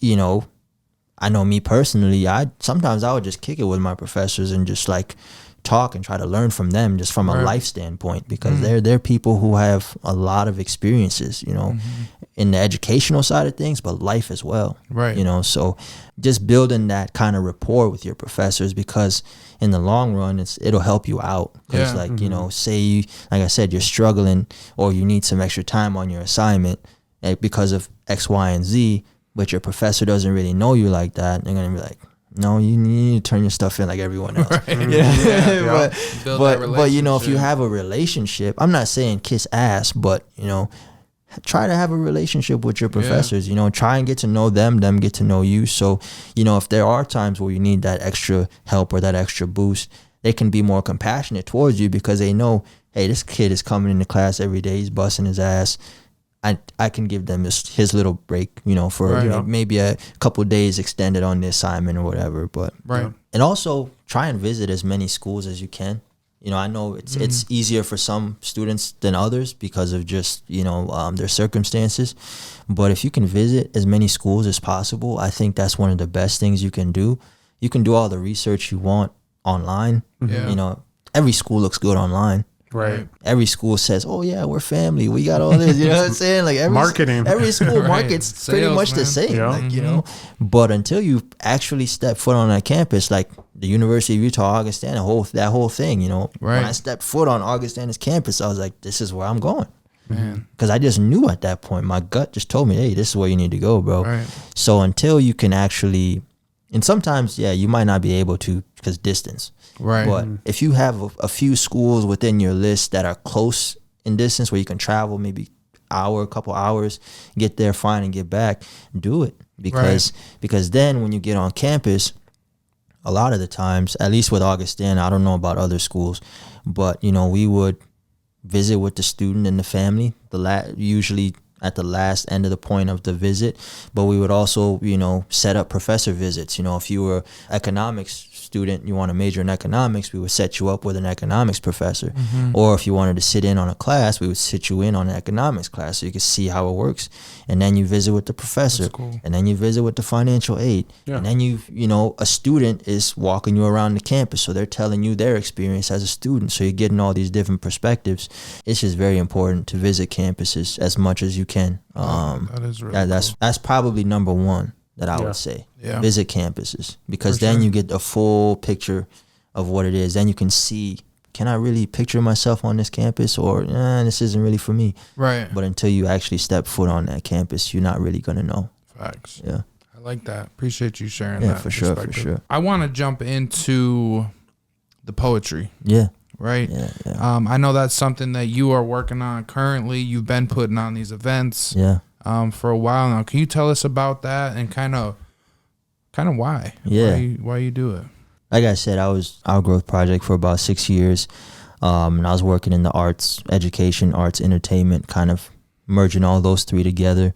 I know me personally, sometimes I would just kick it with my professors and just like talk and try to learn from them just from a life standpoint, because they're people who have a lot of experiences, in the educational side of things, but life as well.
Right.
So just building that kind of rapport with your professors, because in the long run, it'll help you out. Because say like I said, you're struggling or you need some extra time on your assignment because of X, Y, and Z, but your professor doesn't really know you like that. They're going to be like, no, you need to turn your stuff in like everyone else. Right. But if you have a relationship, I'm not saying kiss ass, but try to have a relationship with your professors. Try and get to know them get to know you. So if there are times where you need that extra help or that extra boost, they can be more compassionate towards you because they know, hey, this kid is coming into class every day, he's busting his ass. I can give them his little break, you know, for maybe a couple of days extended on the assignment or whatever. But and also try and visit as many schools as you can. You know, I know it's easier for some students than others because of just, you know, their circumstances. But if you can visit as many schools as possible, I think that's one of the best things you can do. You can do all the research you want online. You know, every school looks good online.
Right.
Every school says, "Oh yeah, we're family. We got all this." You know what I'm saying? Like every school markets pretty much the same. Like, you know, but until you actually step foot on that campus, like the University of Utah, Augustana, that whole thing, you know, when I stepped foot on Augustana's campus, I was like, "This is where I'm going." Because I just knew at that point, my gut just told me, "Hey, this is where you need to go, bro." So until you can actually, and sometimes, you might not be able to because distance. But if you have a few schools within your list that are close in distance where you can travel maybe a couple hours, get there, fine, and get back, do it. Because then when you get on campus, a lot of the times, at least with Augustana, I don't know about other schools, but, you know, we would visit with the student and the family, usually at the last end of the point of the visit. But we would also, you know, set up professor visits. You know, if you were economics student, you want to major in economics, we would set you up with an economics professor. Or if you wanted to sit in on a class, we would sit you in on an economics class so you could see how it works. And then you visit with the professor. And then you visit with the financial aid. And then you know, a student is walking you around the campus, so they're telling you their experience as a student. So you're getting all these different perspectives. It's just very important to visit campuses as much as you can.
That is really
that's probably number one that I would say. Visit campuses, because then you get a full picture of what it is. Then you can see, can I really picture myself on this campus, or this isn't really for me. But until you actually step foot on that campus, you're not really going to know.
Facts.
Yeah.
I like that. Appreciate you sharing that.
For sure.
I want to jump into the poetry. Right? I know that's something that you are working on currently. You've been putting on these events for a while now. Can you tell us about that and kind of why? Why you do it?
Like I said, I was Our Growth Project for about 6 years. And I was working in the arts, education, arts, entertainment, kind of merging all those three together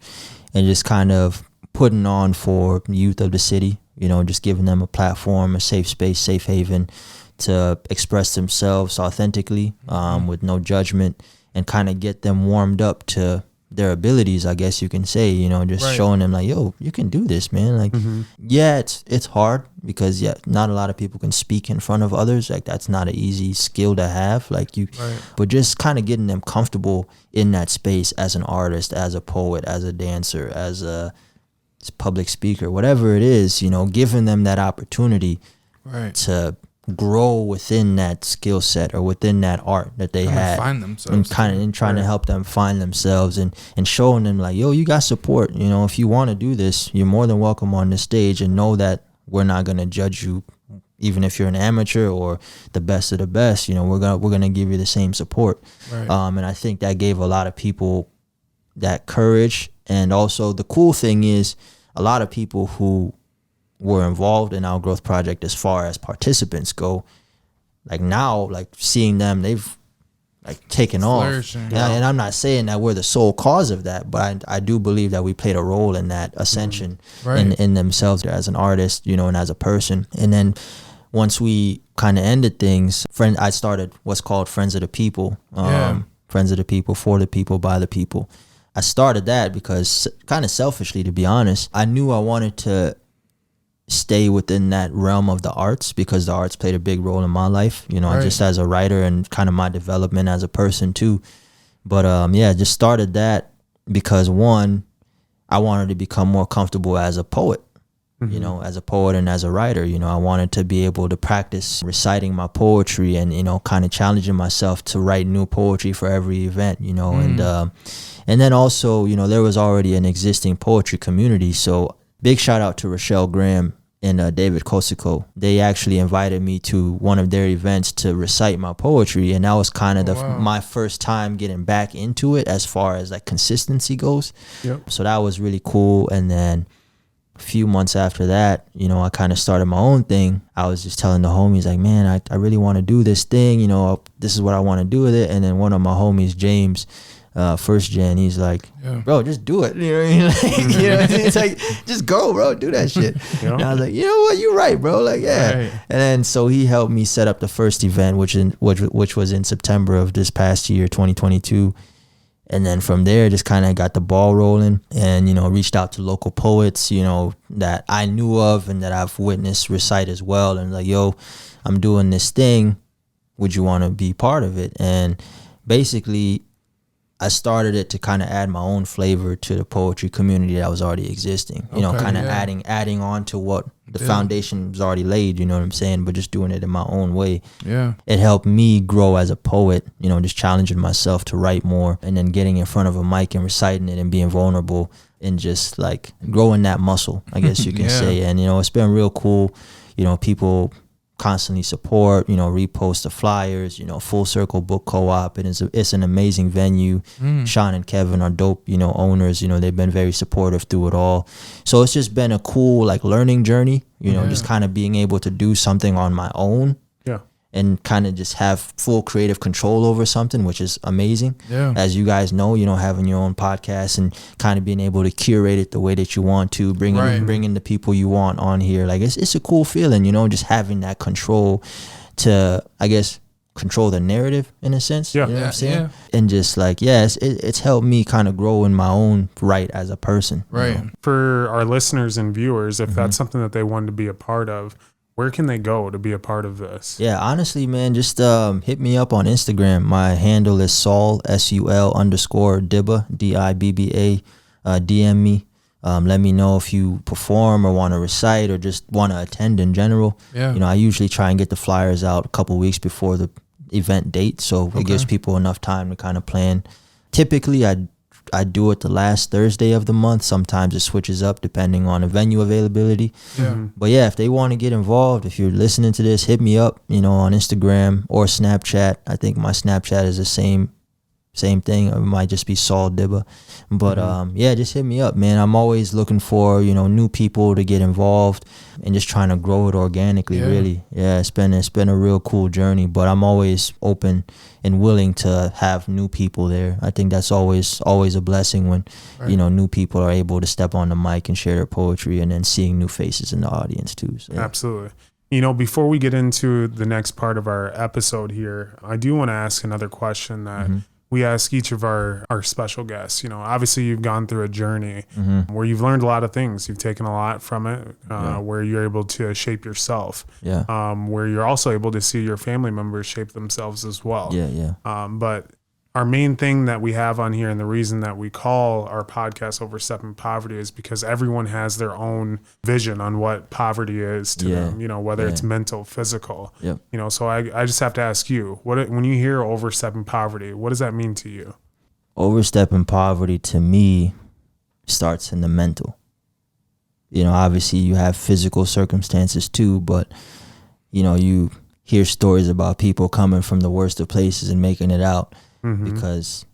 and just kind of putting on for youth of the city, you know, just giving them a platform, a safe space, safe haven to express themselves authentically, with no judgment, and kind of get them warmed up to their abilities, I guess you can say, you know, just showing them like, yo, you can do this, man. Like, it's hard because not a lot of people can speak in front of others. Like, that's not an easy skill to have. Like but just kind of getting them comfortable in that space as an artist, as a poet, as a dancer, as a public speaker, whatever it is, you know, giving them that opportunity to grow within that skill set or within that art that they had,
find themselves,
and trying to help them find themselves, and showing them like, yo, you got support. You know, if you want to do this, you're more than welcome on this stage, and know that we're not going to judge you, even if you're an amateur or the best of the best. You know, we're gonna give you the same support. And I think that gave a lot of people that courage. And also the cool thing is, a lot of people who were involved in Our Growth Project as far as participants go, like now, like seeing them, they've like taken off. And I'm not saying that we're the sole cause of that, but I do believe that we played a role in that ascension in themselves as an artist, you know, and as a person. And then once we kind of ended things, I started what's called Friends of the People, Friends of the People, for the people, by the people. I started that because, kind of selfishly, to be honest, I knew I wanted to stay within that realm of the arts, because the arts played a big role in my life, you know, just as a writer and kind of my development as a person too. But just started that because, one, I wanted to become more comfortable as a poet, you know, as a poet and as a writer. You know, I wanted to be able to practice reciting my poetry and, you know, kind of challenging myself to write new poetry for every event, you know. And then also, you know, there was already an existing poetry community. So big shout out to Rochelle Graham and David Kosiko. They actually invited me to one of their events to recite my poetry, and that was kind of my first time getting back into it as far as like consistency goes. So that was really cool. And then a few months after that, you know, I kind of started my own thing. I was just telling the homies like, man, I really want to do this thing, you know, this is what I want to do with it. And then one of my homies, James, first gen, he's like, bro, just do it. You know what I mean? Like, you know, it's like, just go, bro, do that shit. And I was like, you know what, you're right, bro. Like, yeah. Right. And then so he helped me set up the first event, which was in September of this past year, 2022. And then from there, just kind of got the ball rolling and, you know, reached out to local poets, you know, that I knew of and that I've witnessed recite as well. And like, yo, I'm doing this thing. Would you want to be part of it? And basically, I started it to kind of add my own flavor to the poetry community that was already existing, you know, kind of adding on to what the foundation was already laid, you know what I'm saying, but just doing it in my own way. Yeah. It helped me grow as a poet, you know, just challenging myself to write more and then getting in front of a mic and reciting it and being vulnerable and just like growing that muscle, I guess you can say. And, you know, it's been real cool. You know, people constantly support, you know, repost the flyers, you know, Full Circle Book Co-op, and it's an amazing venue. Sean and Kevin are dope, you know, owners, you know, they've been very supportive through it all. So it's just been a cool like learning journey, you know, just kind of being able to do something on my own. And kind of just have full creative control over something, which is amazing. As you guys know, you know, having your own podcast and kind of being able to curate it the way that you want to, bring in the people you want on here. Like it's a cool feeling, you know, just having that control to, I guess, control the narrative in a sense. You know what I'm saying? And just like, it's helped me kind of grow in my own right as a person.
Right.
You know?
For our listeners and viewers, if that's something that they wanted to be a part of, where can they go to be a part of this? Yeah,
honestly, man, just hit me up on Instagram. My handle is Sul, SUL_Dibba, DIBBA. DM me. Let me know if you perform or want to recite or just want to attend in general. You know, I usually try and get the flyers out a couple weeks before the event date, so it gives people enough time to kind of plan. Typically, I do it the last Thursday of the month. Sometimes it switches up depending on the venue availability. But yeah, if they want to get involved, if you're listening to this, hit me up, you know, on Instagram or Snapchat. I think my Snapchat is the same thing. It might just be Sul Dibba. But just hit me up, man. I'm always looking for, you know, new people to get involved and just trying to grow it organically, really. Yeah, it's been a real cool journey, but I'm always open and willing to have new people there. I think that's always a blessing when, you know, new people are able to step on the mic and share their poetry and then seeing new faces in the audience too. So,
Absolutely. You know, before we get into the next part of our episode here, I do want to ask another question that we ask each of our special guests. You know, obviously you've gone through a journey where you've learned a lot of things. You've taken a lot from it, where you're able to shape yourself, where you're also able to see your family members shape themselves as well. But our main thing that we have on here, and the reason that we call our podcast Overstepping Poverty, is because everyone has their own vision on what poverty is to them, you know, whether it's mental, physical, you know. So I just have to ask you, when you hear overstepping poverty, what does that mean to you?
Overstepping poverty to me starts in the mental. You know, obviously you have physical circumstances too, but, you know, you hear stories about people coming from the worst of places and making it out. Because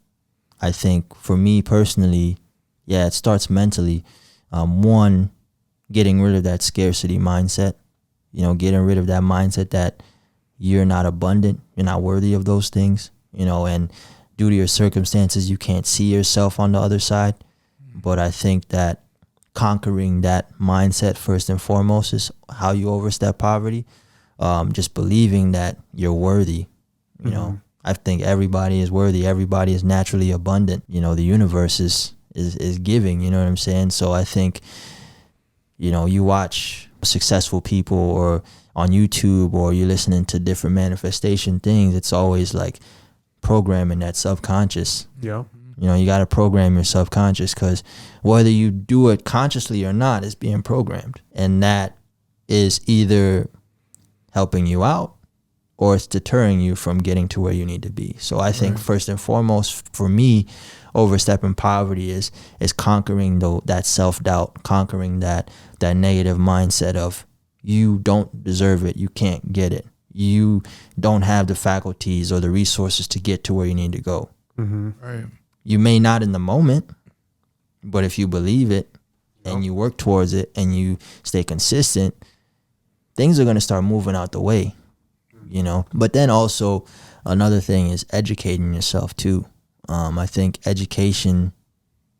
I think for me personally, it starts mentally. One, getting rid of that scarcity mindset, you know, getting rid of that mindset that you're not abundant, you're not worthy of those things, you know, and due to your circumstances, you can't see yourself on the other side. But I think that conquering that mindset first and foremost is how you overstep poverty. Just believing that you're worthy, you know. I think everybody is worthy. Everybody is naturally abundant. You know, the universe is giving, you know what I'm saying? So I think, you know, you watch successful people or on YouTube or you're listening to different manifestation things, it's always like programming that subconscious. You know, you got to program your subconscious, because whether you do it consciously or not, it's being programmed. And that is either helping you out or it's deterring you from getting to where you need to be. So I think first and foremost, for me, overstepping poverty is conquering that self-doubt, conquering that negative mindset of you don't deserve it, you can't get it, you don't have the faculties or the resources to get to where you need to go. You may not in the moment, but if you believe it and you work towards it and you stay consistent, things are going to start moving out the way, you know. But then also another thing is educating yourself too. I think education,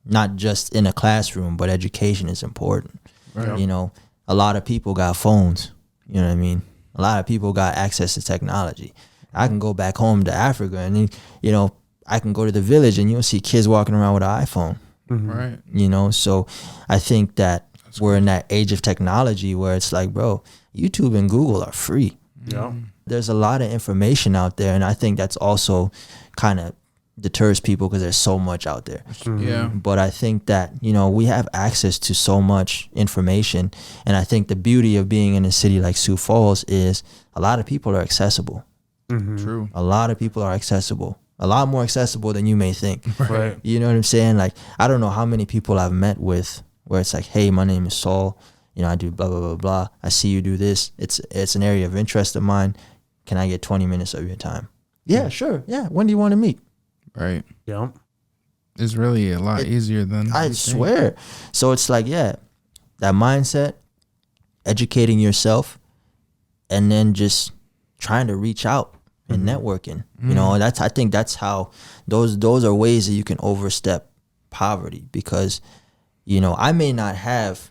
not just in a classroom, but education is important. Right. You know, a lot of people got phones, you know what I mean? A lot of people got access to technology. I can go back home to Africa and, you know, I can go to the village and you'll see kids walking around with an iPhone.
Mm-hmm. Right.
You know, so I think that we're in that age of technology where it's like, bro, YouTube and Google are free.
Yeah.
There's a lot of information out there. And I think that's also kind of deters people because there's so much out there.
Yeah.
But I think that, you know, we have access to so much information. And I think the beauty of being in a city like Sioux Falls is a lot of people are accessible.
Mm-hmm.
True.
A lot of people are accessible. A lot more accessible than you may think.
Right.
You know what I'm saying? Like, I don't know how many people I've met with where it's like, hey, my name is Saul. You know, I do blah, blah, blah, blah. I see you do this. It's an area of interest of mine. Can I get 20 minutes of your time? Yeah, sure. Yeah. When do you want to meet?
Right.
Yeah.
It's really a lot easier than
I swear. So it's like, yeah, that mindset, educating yourself, and then just trying to reach out and networking. You know, I think that's how those are ways that you can overstep poverty, because, you know, I may not have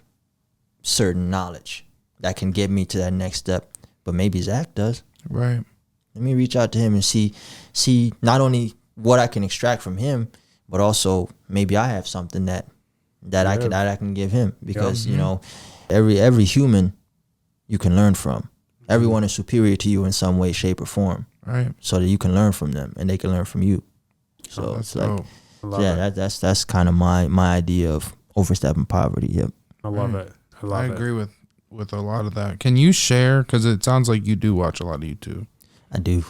certain knowledge that can get me to that next step, but maybe Zach does.
Right.
Let me reach out to him and see not only what I can extract from him, but also maybe I have something that I can give him, because you know, every human you can learn from. Everyone is superior to you in some way, shape, or form.
Right.
So that you can learn from them and they can learn from you. So it's like, that's kind of my idea of overstepping poverty. Yep.
I love it.
I agree with a lot of that. Can you share? Because it sounds like you do watch a lot of YouTube.
I do.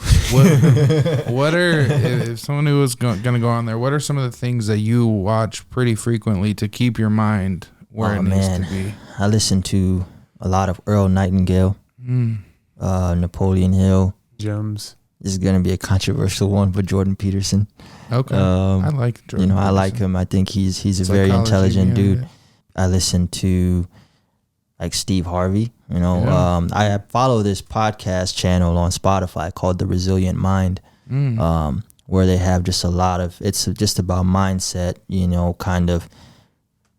What are, if someone who was going to go on there, what are some of the things that you watch pretty frequently to keep your mind where it needs to be?
I listen to a lot of Earl Nightingale, Napoleon Hill.
Gems.
This is going to be a controversial one, but Jordan Peterson.
Okay. I like Jordan.
You know, I like him. I think he's a very intelligent dude. I listen to like Steve Harvey. You know, I follow this podcast channel on Spotify called The Resilient Mind, where they have just a lot of, it's just about mindset, you know, kind of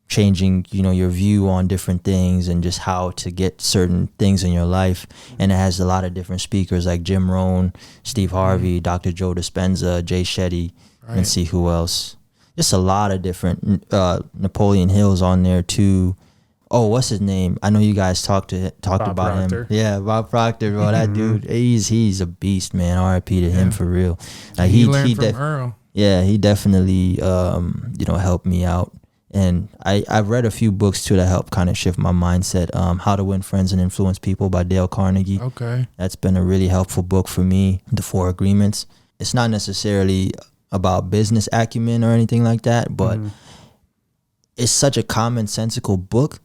changing, you know, your view on different things and just how to get certain things in your life. And it has a lot of different speakers like Jim Rohn, Steve Harvey, Dr. Joe Dispenza, Jay Shetty, and see who else. Just a lot of different, Napoleon Hill's on there too. Oh, what's his name? I know you guys talked about Proctor. Him. Yeah, Bob Proctor, bro. That dude, he's a beast, man. R.I.P. to him for real. Like,
he learned from Earl.
Yeah, he definitely, you know, helped me out. And I've read a few books too that help kind of shift my mindset. How to Win Friends and Influence People by Dale Carnegie.
Okay.
That's been a really helpful book for me. The 4 Agreements. It's not necessarily about business acumen or anything like that, but it's such a commonsensical book,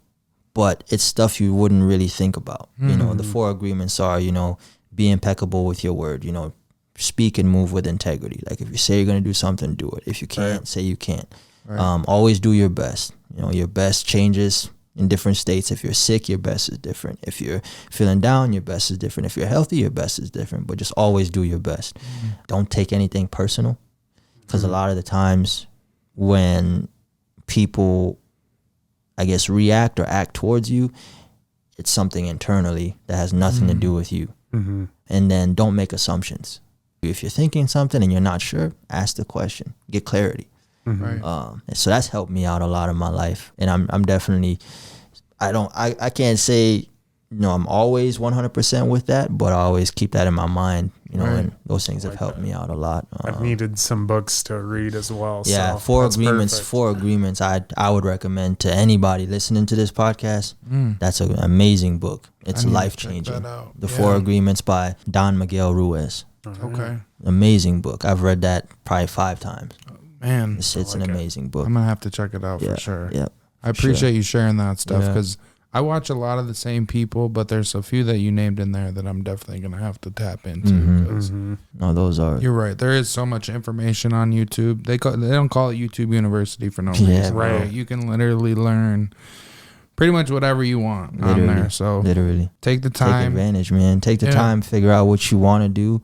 but it's stuff you wouldn't really think about. You know, the 4 agreements are, you know, be impeccable with your word, you know, speak and move with integrity. Like, if you say you're going to do something, do it. If you can't, say you can't. Right. Always do your best. You know, your best changes in different states. If you're sick, your best is different. If you're feeling down, your best is different. If you're healthy, your best is different. But just always do your best. Don't take anything personal, because a lot of the times when people, I guess, react or act towards you, it's something internally that has nothing to do with you. And then don't make assumptions. If you're thinking something and you're not sure, ask the question, get clarity. So that's helped me out a lot in my life. And I'm definitely, I can't say, you know, I'm always 100% with that, but I always keep that in my mind, you know, and those things have helped me out a lot.
I've needed some books to read as well.
Yeah, so 4 Agreements. Perfect. 4 Agreements. I would recommend to anybody listening to this podcast. That's an amazing book. It's life changing. The 4 Agreements by Don Miguel Ruiz.
Okay.
Amazing book. I've read that probably 5 times.
Man,
it's an amazing book.
I'm gonna have to check it out for sure.
Yep.
I appreciate you sharing that stuff, because I watch a lot of the same people, but there's a few that you named in there that I'm definitely gonna have to tap into.
No, those are.
You're right. There is so much information on YouTube. They don't call it YouTube University for no reason.
Right.
You can literally learn pretty much whatever you want on there. So
literally
take the time.
Take advantage, man. Take the time, figure out what you want to do,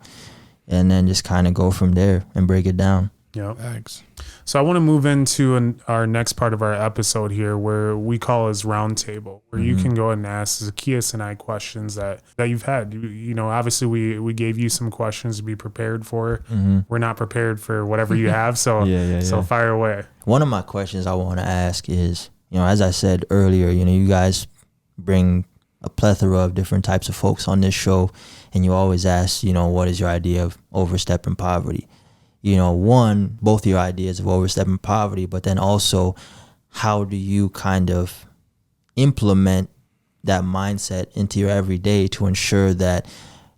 and then just kind of go from there and break it down.
Yeah.
Thanks.
So I want to move into our next part of our episode here, where we call as roundtable, where you can go ahead and ask Zacchaeus and I questions that you've had. You know, obviously we gave you some questions to be prepared for. We're not prepared for whatever you have, so so fire away.
One of my questions I want to ask is, you know, as I said earlier, you know, you guys bring a plethora of different types of folks on this show, and you always ask, you know, what is your idea of overstepping poverty? You know, one, both your ideas of overstepping poverty, but then also how do you kind of implement that mindset into your everyday to ensure that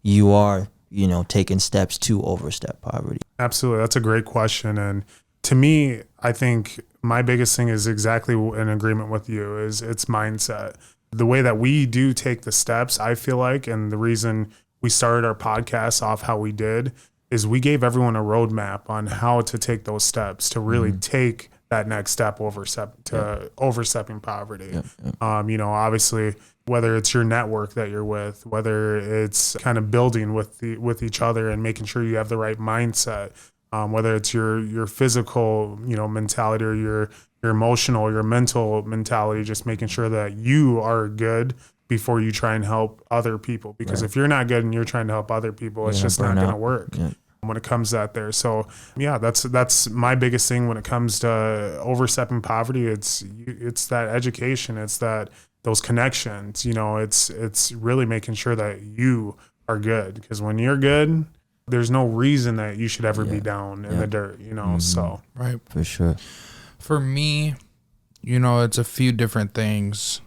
you are, you know, taking steps to overstep poverty?
Absolutely. That's a great question. And to me, I think my biggest thing is exactly in agreement with you, is it's mindset. The way that we do take the steps, I feel like, and the reason we started our podcast off how we did, is we gave everyone a roadmap on how to take those steps to really take that next step overstepping poverty. You know, obviously, whether it's your network that you're with, whether it's kind of building with each other and making sure you have the right mindset, whether it's your physical, you know, mentality, or your emotional, your mental mentality, just making sure that you are good before you try and help other people. Because if you're not good and you're trying to help other people, it's just not going to work when it comes to that there. So yeah, that's my biggest thing when it comes to overstepping poverty. It's that education. It's those connections, you know, it's really making sure that you are good, because when you're good, there's no reason that you should ever be down in the dirt, you know? So,
right.
For sure.
For me, you know, it's a few different things,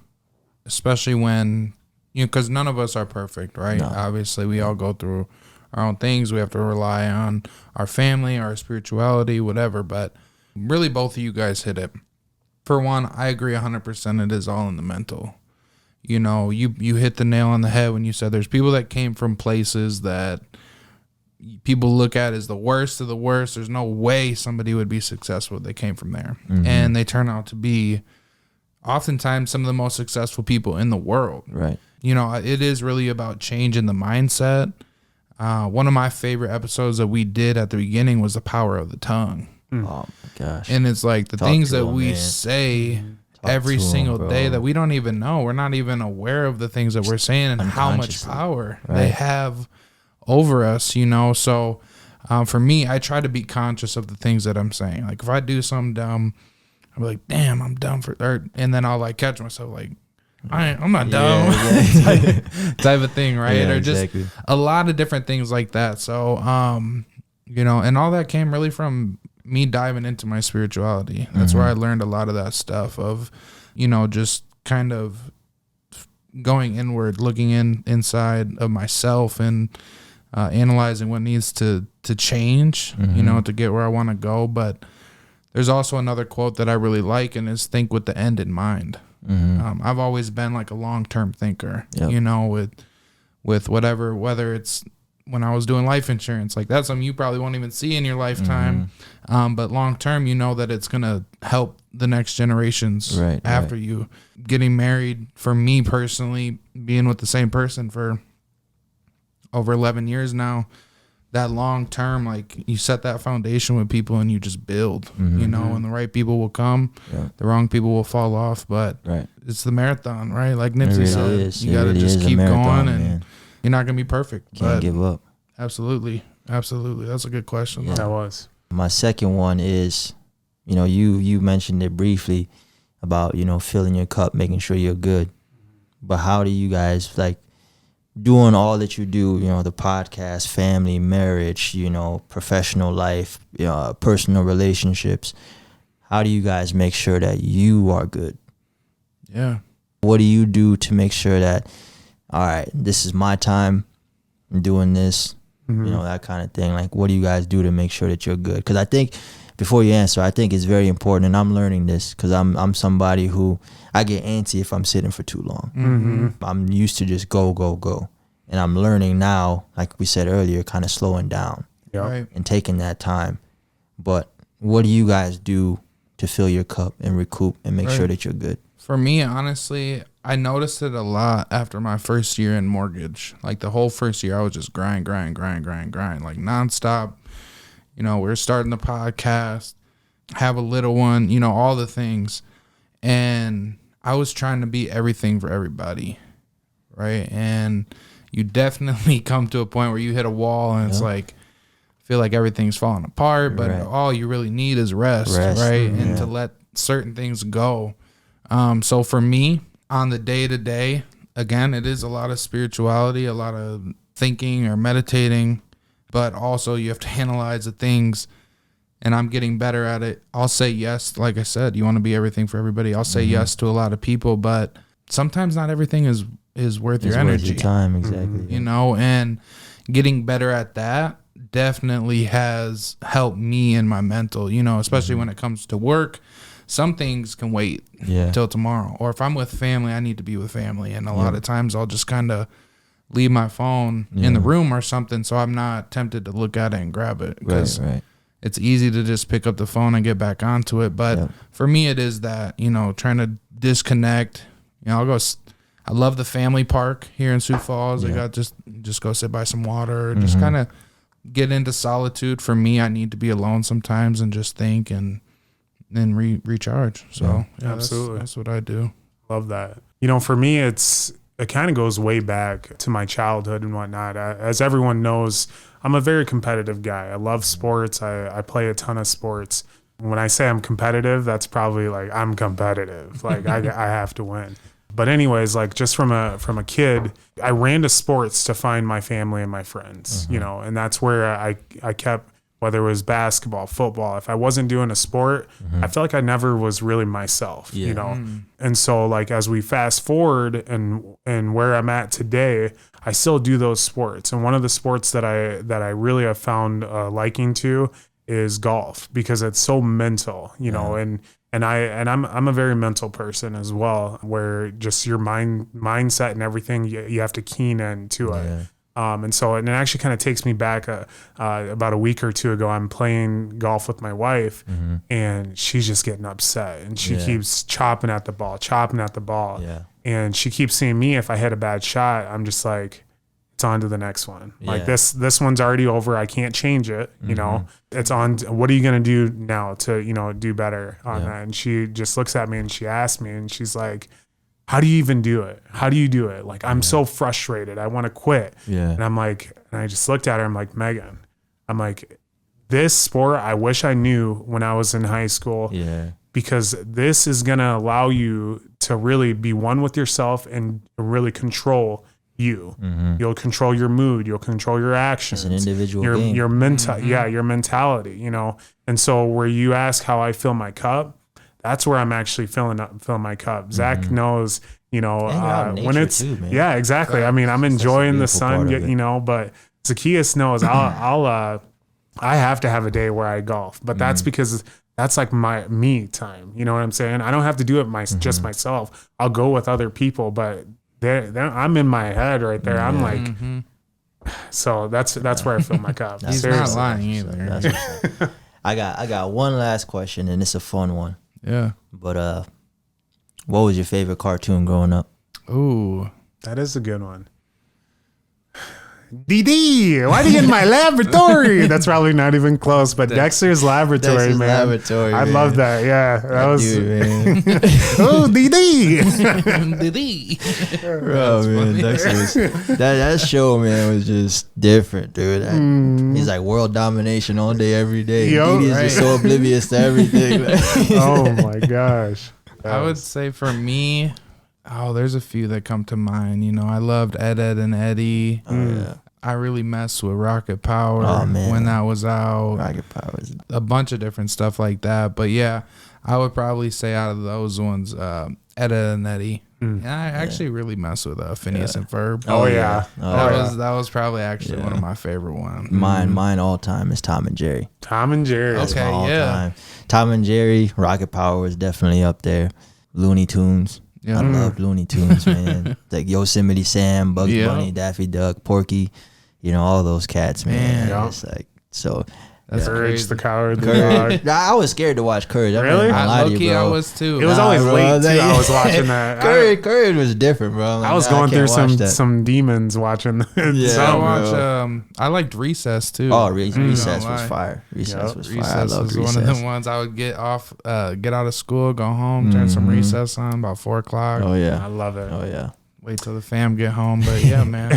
especially when, you know, because none of us are perfect, right? No. Obviously, we all go through our own things. We have to rely on our family, our spirituality, whatever. But really, both of you guys hit it. For one, I agree 100%. It is all in the mental. You know, you hit the nail on the head when you said there's people that came from places that people look at as the worst of the worst. There's no way somebody would be successful if they came from there. And they turn out to be oftentimes some of the most successful people in the world.
Right.
You know, it is really about changing the mindset. One of my favorite episodes that we did at the beginning was the power of the tongue.
Oh my gosh.
And it's like the things that we say every single day that we don't even know. We're not even aware of the things that we're saying and how much power they have over us, you know. So for me, I try to be conscious of the things that I'm saying. Like if I do something dumb, I'm like, damn, I'm dumb and then I'll like catch myself like, I'm not dumb type of thing, right?
Yeah,
or just a lot of different things like that. So you know, and all that came really from me diving into my spirituality. That's where I learned a lot of that stuff of, you know, just kind of going inward, looking inside of myself and analyzing what needs to change, you know, to get where I want to go. But there's also another quote that I really like, and is think with the end in mind. I've always been like a long-term thinker, you know, with whatever, whether it's when I was doing life insurance, like that's something you probably won't even see in your lifetime. But long-term, you know that it's going to help the next generations after you. Getting married, for me personally, being with the same person for over 11 years now, that long term, like you set that foundation with people and you just build, you know, and the right people will come, the wrong people will fall off, but it's the marathon, right? Like Nipsey said, you got to just keep going, and you're not going to be perfect.
Can't give up.
Absolutely. Absolutely. That's a good question.
That was.
My second one is, you know, you mentioned it briefly about, you know, filling your cup, making sure you're good. But how do you guys, like, doing all that you do, you know, the podcast, family, marriage, you know, professional life, personal relationships, how do you guys make sure that you are good?
Yeah.
What do you do to make sure that, all right, this is my time, I'm doing this, you know, that kind of thing? Like, what do you guys do to make sure that you're good? Because I think, before you answer, I think it's very important, and I'm learning this because I'm somebody who, I get antsy if I'm sitting for too long. I'm used to just go. And I'm learning now, like we said earlier, kind of slowing down and taking that time. But what do you guys do to fill your cup and recoup and make sure that you're good?
For me, honestly, I noticed it a lot after my first year in mortgage. Like the whole first year, I was just grind, like nonstop. You know, we're starting the podcast, have a little one, you know, all the things. And I was trying to be everything for everybody, right? And you definitely come to a point where you hit a wall and it's like, feel like everything's falling apart, but all you really need is rest. Right? And to let certain things go. So for me, on the day-to-day, again, it is a lot of spirituality, a lot of thinking or meditating, but also you have to analyze the things, and I'm getting better at it. I'll say yes, like I said, you want to be everything for everybody. I'll say yes to a lot of people, but sometimes not everything is worth your energy.
Worth your time, exactly.
You know, and getting better at that definitely has helped me in my mental, you know, especially when it comes to work. Some things can wait till tomorrow. Or if I'm with family, I need to be with family. And a lot of times I'll just kind of leave my phone in the room or something so I'm not tempted to look at it and grab it. Because it's easy to just pick up the phone and get back onto it. But for me, it is that, you know, trying to disconnect. You know, I love the family park here in Sioux Falls. I got just go sit by some water. Just kind of get into solitude. For me, I need to be alone sometimes and just think and recharge. So
absolutely,
that's what I do.
Love that. You know, for me, it kind of goes way back to my childhood and whatnot. As everyone knows, I'm a very competitive guy. I love sports. I play a ton of sports. When I say I'm competitive, that's probably like I'm competitive. Like I have to win. But anyways, like just from a kid, I ran to sports to find my family and my friends. You know, and that's where I kept. Whether it was basketball, football, if I wasn't doing a sport, I felt like I never was really myself, you know? And so like, as we fast forward and where I'm at today, I still do those sports. And one of the sports that I really have found liking to is golf, because it's so mental, you know, and I'm a very mental person as well, where just your mindset and everything, you have to keen into it. And it actually kind of takes me back about a week or two ago. I'm playing golf with my wife, and she's just getting upset, and she keeps chopping at the ball. And she keeps seeing me. If I hit a bad shot, I'm just like, it's on to the next one. Like this one's already over. I can't change it. You know, it's on. What are you going to do now to, you know, do better on that? And she just looks at me and she asks me, and she's like, how do you even do it? How do you do it? Like, I'm so frustrated. I want to quit. And I'm like, and I just looked at her. I'm like, Megan, I'm like, this sport, I wish I knew when I was in high school. Because this is going to allow you to really be one with yourself and really control you. You'll control your mood. You'll control your actions.
It's an individual game.
Your your mentality, you know? And so where you ask how I fill my cup, that's where I'm actually filling my cup. Zach knows, you know, when it's too, exactly. I mean, I'm enjoying the sun, you know, but Zacchaeus knows I have to have a day where I golf, but that's because that's like my me time. You know what I'm saying? I don't have to do it just myself. I'll go with other people, but I'm in my head right there. I'm like, so that's where I fill my cup.
He's not lying either.
I got one last question, and it's a fun one.
Yeah.
But what was your favorite cartoon growing up?
Ooh,
that is a good one. DD, why are you in my laboratory? That's probably not even close, but Dexter's Laboratory, man.
Laboratory,
I love that. Yeah, that was.
Dude,
oh, DD.
DD.
Bro, man, that show, man, was just different, dude. He's like world domination all day, every day. DD is just so oblivious to everything.
Oh my gosh.
I would say for me, there's a few that come to mind. You know, I loved Ed, Edd and Eddy.
Oh, yeah.
I really messed with Rocket Power when that was out.
Rocket Power.
A bunch of different stuff like that. But yeah, I would probably say out of those ones, Ed, Edd and Eddy. And I actually really messed with Phineas and Ferb.
Oh yeah.
That was probably actually one of my favorite ones.
Mine all time is Tom and Jerry.
Tom and Jerry.
Okay,
time. Tom and Jerry, Rocket Power was definitely up there. Looney Tunes. I love Looney Tunes, man. Like Yosemite Sam, Bugs Bunny, Daffy Duck, Porky, you know, all those cats, man. It's like, so
That's
Courage
crazy.
the Cowardly Dog.
Nah, I was scared to watch Courage.
Really?
Low-key, I was too.
It was always late too. I was watching that.
Courage was different, bro.
I was going through some demons watching it.
Yeah, I liked Recess too.
Oh, Recess was fire. Recess was fire. I loved
Recess. One of them ones I would get out of school, go home, turn some Recess on about 4:00.
Oh yeah,
I love it.
Oh yeah.
Wait till the fam get home, but yeah, man.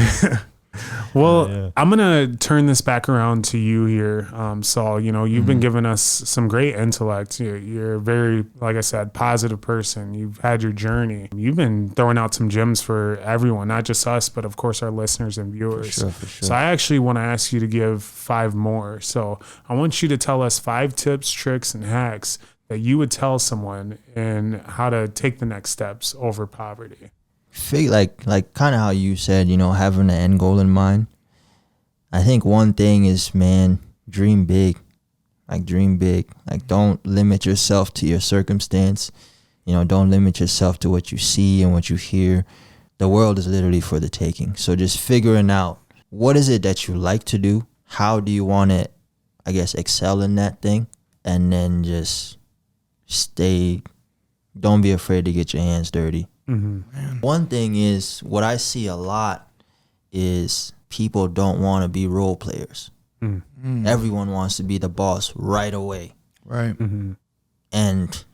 Well, I'm going to turn this back around to you here, Saul. You know, you've been giving us some great intellect. You're a very, like I said, positive person. You've had your journey. You've been throwing out some gems for everyone, not just us, but of course our listeners and viewers.
For sure.
So I actually want to ask you to give 5 more. So I want you to tell us 5 tips, tricks, and hacks that you would tell someone and how to take the next steps over poverty.
Like kind of how you said, you know, having an end goal in mind. I think one thing is, man, dream big. Like don't limit yourself to your circumstance. You know, don't limit yourself to what you see and what you hear. The world is literally for the taking. So just figuring out what is it that you like to do? How do you want to, I guess, excel in that thing? And then just don't be afraid to get your hands dirty. Mm-hmm. One thing is, what I see a lot is people don't want to be role players. Mm. Everyone wants to be the boss right away.
Right.
Mm-hmm.
And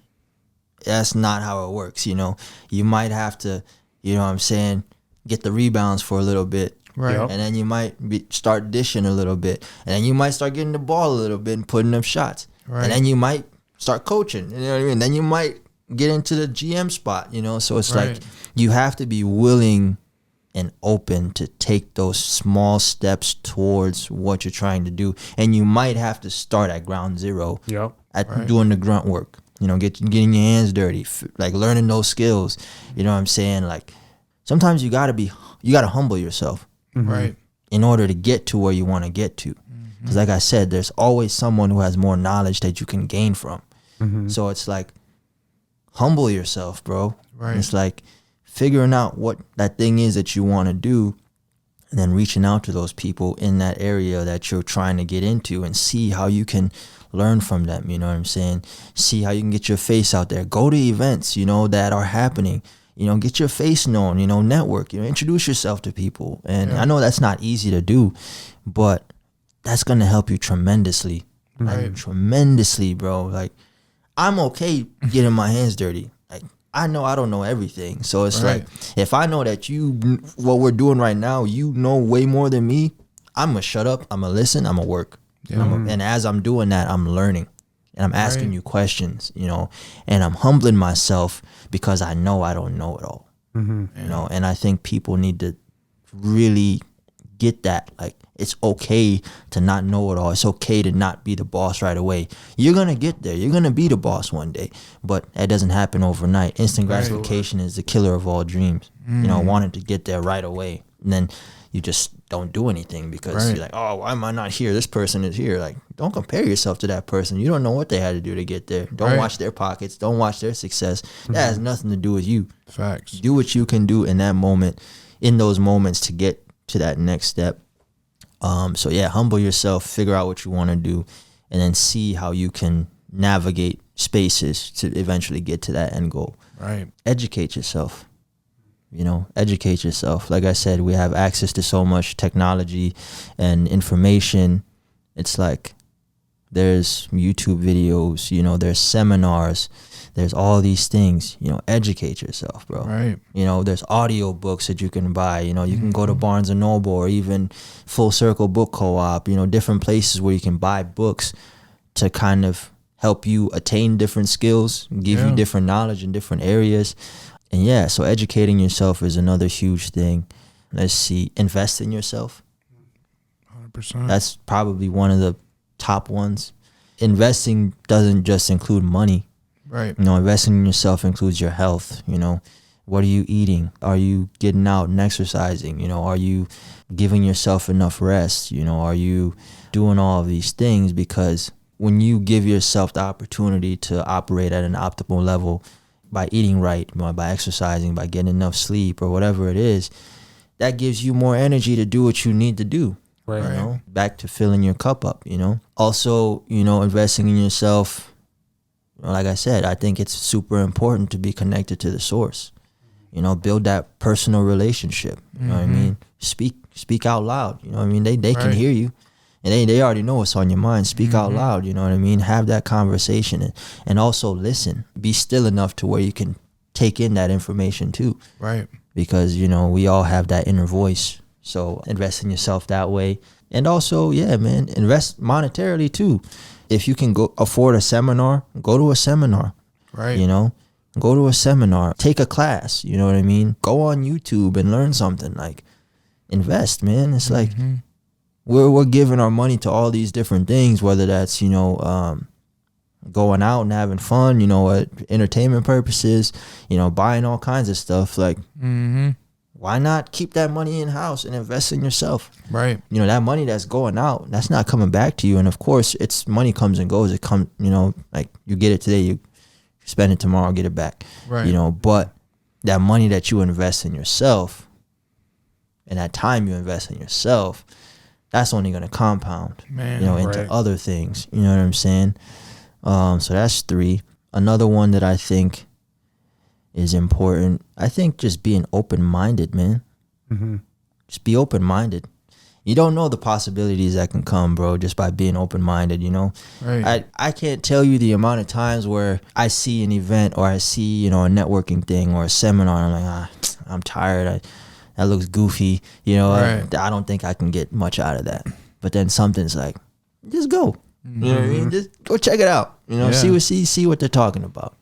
that's not how it works, you know. You might have to, you know what I'm saying, get the rebounds for a little bit.
Right.
And then you might start dishing a little bit. And then you might start getting the ball a little bit and putting up shots.
Right.
And then you might start coaching. You know what I mean? Then you might get into the GM spot, you know. So it's like you have to be willing and open to take those small steps towards what you're trying to do. And you might have to start at ground zero at doing the grunt work, you know, getting your hands dirty, like learning those skills. You know what I'm saying? Like sometimes you gotta humble yourself,
right,
in order to get to where you want to get to. Because like I said, there's always someone who has more knowledge that you can gain from. So it's like, humble yourself, bro.
Right.
And it's like figuring out what that thing is that you want to do, and then reaching out to those people in that area that you're trying to get into and see how you can learn from them. You know what I'm saying? See how you can get your face out there. Go to events, you know, that are happening. You know, get your face known, you know, network, you know, introduce yourself to people. And I know that's not easy to do, but that's going to help you tremendously. Like, tremendously, bro. Like, I'm okay getting my hands dirty. Like, I know I don't know everything. So it's like, if I know that what we're doing right now, you know way more than me, I'm going to shut up. I'm going to listen. I'm going to work. And as I'm doing that, I'm learning. And I'm asking you questions, you know, and I'm humbling myself because I know I don't know it all. You know, and I think people need to really get that. Like, it's okay to not know it all. It's okay to not be the boss right away. You're going to get there. You're going to be the boss one day. But that doesn't happen overnight. Instant gratification is the killer of all dreams. You know, wanting to get there right away. And then you just don't do anything because you're like, oh, why am I not here? This person is here. Like, don't compare yourself to that person. You don't know what they had to do to get there. Don't watch their pockets. Don't watch their success. That has nothing to do with you.
Facts.
Do what you can do in that moment, in those moments, to get to that next step. So yeah, humble yourself, figure out what you want to do, and then see how you can navigate spaces to eventually get to that end goal.
Right.
Educate yourself. You know, educate yourself. Like I said, we have access to so much technology and information. It's like there's YouTube videos, you know, there's seminars, there's all these things. You know, educate yourself, bro.
Right.
You know, there's audio books that you can buy. You know, you can go to Barnes and Noble or even Full Circle Book Co-op, you know, different places where you can buy books to kind of help you attain different skills, give you different knowledge in different areas. And yeah, so educating yourself is another huge thing. Let's see, invest in yourself.
100%.
That's probably one of the top ones. Investing doesn't just include money.
Right.
You know, investing in yourself includes your health. You know, what are you eating? Are you getting out and exercising? You know, are you giving yourself enough rest? You know, are you doing all of these things? Because when you give yourself the opportunity to operate at an optimal level, by eating right, by exercising, by getting enough sleep or whatever it is, that gives you more energy to do what you need to do.
Right.
You know, back to filling your cup up, you know. Also, you know, investing in yourself. Like I said, I think it's super important to be connected to the source. You know, build that personal relationship. You know what I mean? Speak out loud. You know what I mean? They can hear you. And they already know what's on your mind. Speak out loud, you know what I mean? Have that conversation and also listen. Be still enough to where you can take in that information too.
Right.
Because, you know, we all have that inner voice. So invest in yourself that way. And also, yeah, man, invest monetarily too. If you can go afford a seminar, go to a seminar.
Right.
You know, go to a seminar, take a class, you know what I mean? Go on YouTube and learn something. Like, invest, man. It's like we're giving our money to all these different things, whether that's, you know, going out and having fun, you know, entertainment purposes, you know, buying all kinds of stuff. Like, why not keep that money in house and invest in yourself?
Right.
You know, that money that's going out, that's not coming back to you. And of course, it's money comes and goes. It comes, you know, like you get it today, you spend it tomorrow, get it back.
Right.
You know, but that money that you invest in yourself and that time you invest in yourself, that's only going to compound,
man,
you know, into other things. You know what I'm saying? So that's 3. Another one that I think is important, I think just being open-minded, man. Just be open-minded. You don't know the possibilities that can come, bro, just by being open-minded, you know?
Right.
I can't tell you the amount of times where I see an event or I see, you know, a networking thing or a seminar, and I'm like, I'm tired. That looks goofy. You know, I don't think I can get much out of that. But then something's like, just go. You know what I mean? Just go check it out. You know, see what they're talking about.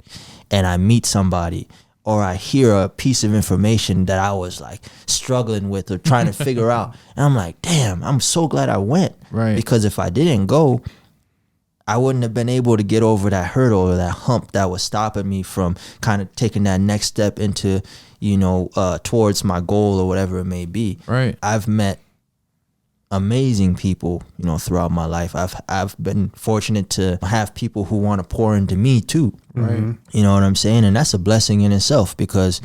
And I meet somebody or I hear a piece of information that I was like struggling with or trying to figure out. And I'm like, damn, I'm so glad I went.
Right.
Because if I didn't go, I wouldn't have been able to get over that hurdle or that hump that was stopping me from kind of taking that next step into, you know, towards my goal or whatever it may be.
Right.
I've met amazing people, you know, throughout my life. I've been fortunate to have people who want to pour into me too.
Right.
You know what I'm saying? And that's a blessing in itself because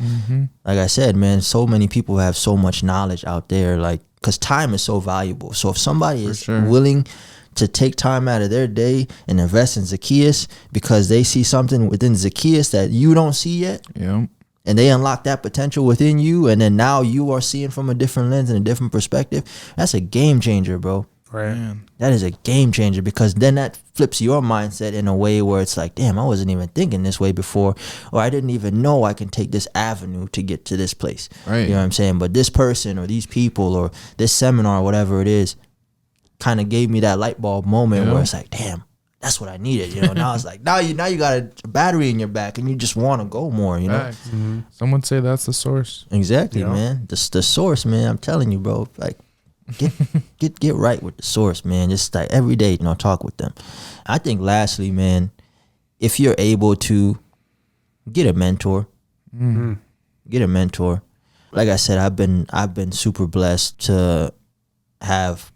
like I said, man, so many people have so much knowledge out there, like, because time is so valuable. So if somebody is willing to take time out of their day and invest in Zacchaeus because they see something within Zacchaeus that you don't see yet, and they unlock that potential within you, and then now you are seeing from a different lens and a different perspective, that's a game changer, bro.
Right.
Man.
That is a game changer because then that flips your mindset in a way where it's like, damn, I wasn't even thinking this way before, or I didn't even know I can take this avenue to get to this place.
Right.
You know what I'm saying? But this person or these people or this seminar or whatever it is kind of gave me that light bulb moment where it's like, damn, that's what I needed. You know, now it's like, now you got a battery in your back and you just want to go more, you know?
Someone say that's the source.
Exactly, man. The source, man. I'm telling you, bro. Like, get right with the source, man. Just like every day, you know, talk with them. I think lastly, man, if you're able to get a mentor, get a mentor. Like I said, I've been super blessed to have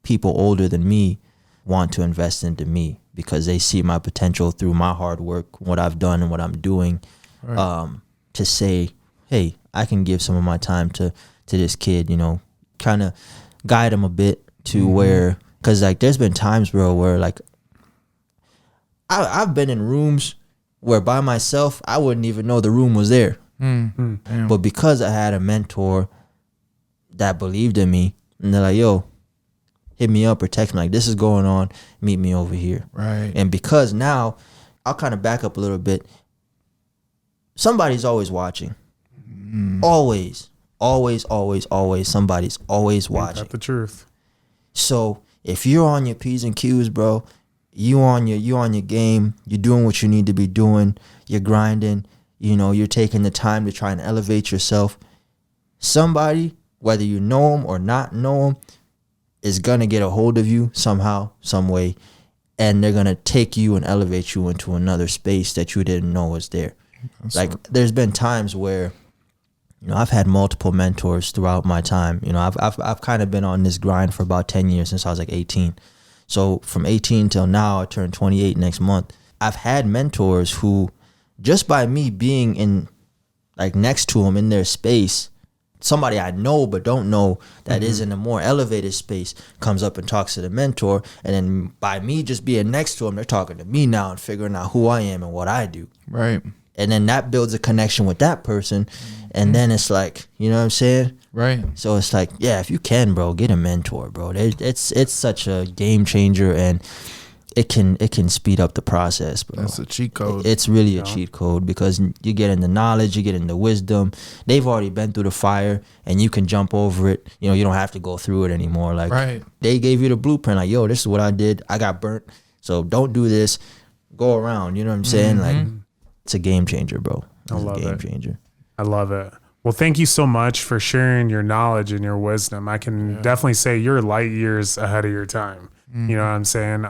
people older than me want to invest into me because they see my potential through my hard work, what I've done and what I'm doing, to say, hey, I can give some of my time to this kid, you know, kind of guide him a bit to where, because like there's been times, bro, where like I've been in rooms where by myself I wouldn't even know the room was there. But because I had a mentor that believed in me, and they're like, yo, hit me up or text me like, this is going on, meet me over here.
Right.
And because now, I'll kind of back up a little bit. Somebody's always watching. Always somebody's always watching.
Ain't that the truth?
So if you're on your P's and Q's, bro, you on your game, you're doing what you need to be doing, you're grinding, you know, you're taking the time to try and elevate yourself. Somebody, whether you know them or not know them, is gonna get a hold of you somehow, some way, and they're gonna take you and elevate you into another space that you didn't know was there. Like there's been times where, you know, I've had multiple mentors throughout my time. You know, I've kind of been on this grind for about 10 years since I was like 18. So from 18 till now, I turned 28 next month. I've had mentors who, just by me being in, like next to them in their space, somebody I know but don't know that is in a more elevated space comes up and talks to the mentor, and then by me just being next to them, they're talking to me now and figuring out who I am and what I do.
Right.
And then that builds a connection with that person, and then it's like, you know what I'm saying?
Right.
So it's like, yeah, if you can, bro, get a mentor, bro. It's such a game changer, and it can speed up the process, bro.
That's a cheat code.
It's really a cheat code, because you get into knowledge, you get into wisdom. They've already been through the fire, and you can jump over it. You know, you don't have to go through it anymore. Like, they gave you the blueprint. Like, yo, this is what I did. I got burnt, so don't do this. Go around. You know what I'm saying? Like, it's a game changer, bro. It's a game changer.
I love it. Well, thank you so much for sharing your knowledge and your wisdom. I can definitely say you're light years ahead of your time. You know what I'm saying?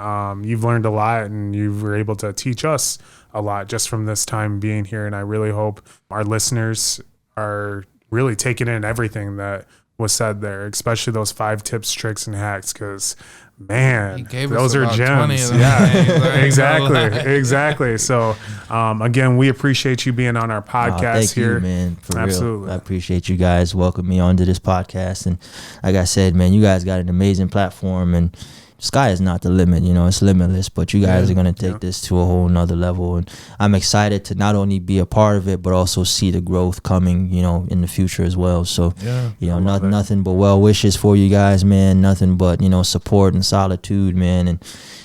You've learned a lot, and you were able to teach us a lot just from this time being here. And I really hope our listeners are really taking in everything that was said there, especially those 5 tips, tricks, and hacks, because man, those are gems. Yeah, exactly. So again, we appreciate you being on our podcast here.
Thank you, man. For
Absolutely.
real. I appreciate you guys welcoming me onto this podcast. And like I said, man, you guys got an amazing platform, and sky is not the limit, you know, it's limitless, but you guys are going to take this to a whole nother level. And I'm excited to not only be a part of it, but also see the growth coming, you know, in the future as well. So, you know, nothing but well wishes for you guys, man. Nothing but, you know, support and solitude, man. And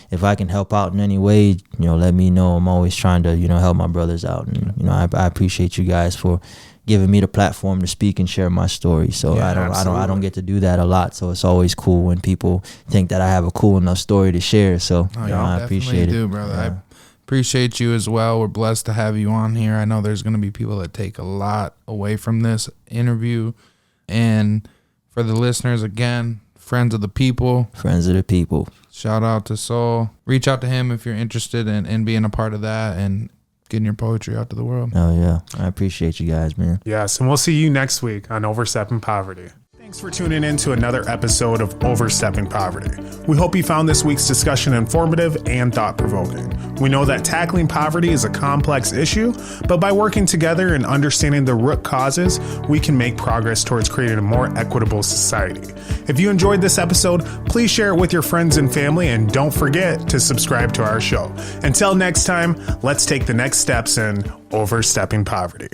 if I can help out in any way, you know, let me know. I'm always trying to, you know, help my brothers out. And, you know, I appreciate you guys for giving me the platform to speak and share my story. So I don't get to do that a lot. So it's always cool when people think that I have a cool enough story to share. So I appreciate it,
brother. I appreciate you as well. We're blessed to have you on here. I know there's going to be people that take a lot away from this interview. And for the listeners, again, friends of the people. Shout out to Sul. Reach out to him if you're interested in being a part of that and getting your poetry out to the world.
Oh, yeah. I appreciate you guys, man.
Yes, and we'll see you next week on Overstepping Poverty. Thanks for tuning in to another episode of Overstepping Poverty. We hope you found this week's discussion informative and thought-provoking. We know that tackling poverty is a complex issue, but by working together and understanding the root causes, we can make progress towards creating a more equitable society. If you enjoyed this episode, please share it with your friends and family, and don't forget to subscribe to our show. Until next time, let's take the next steps in Overstepping Poverty.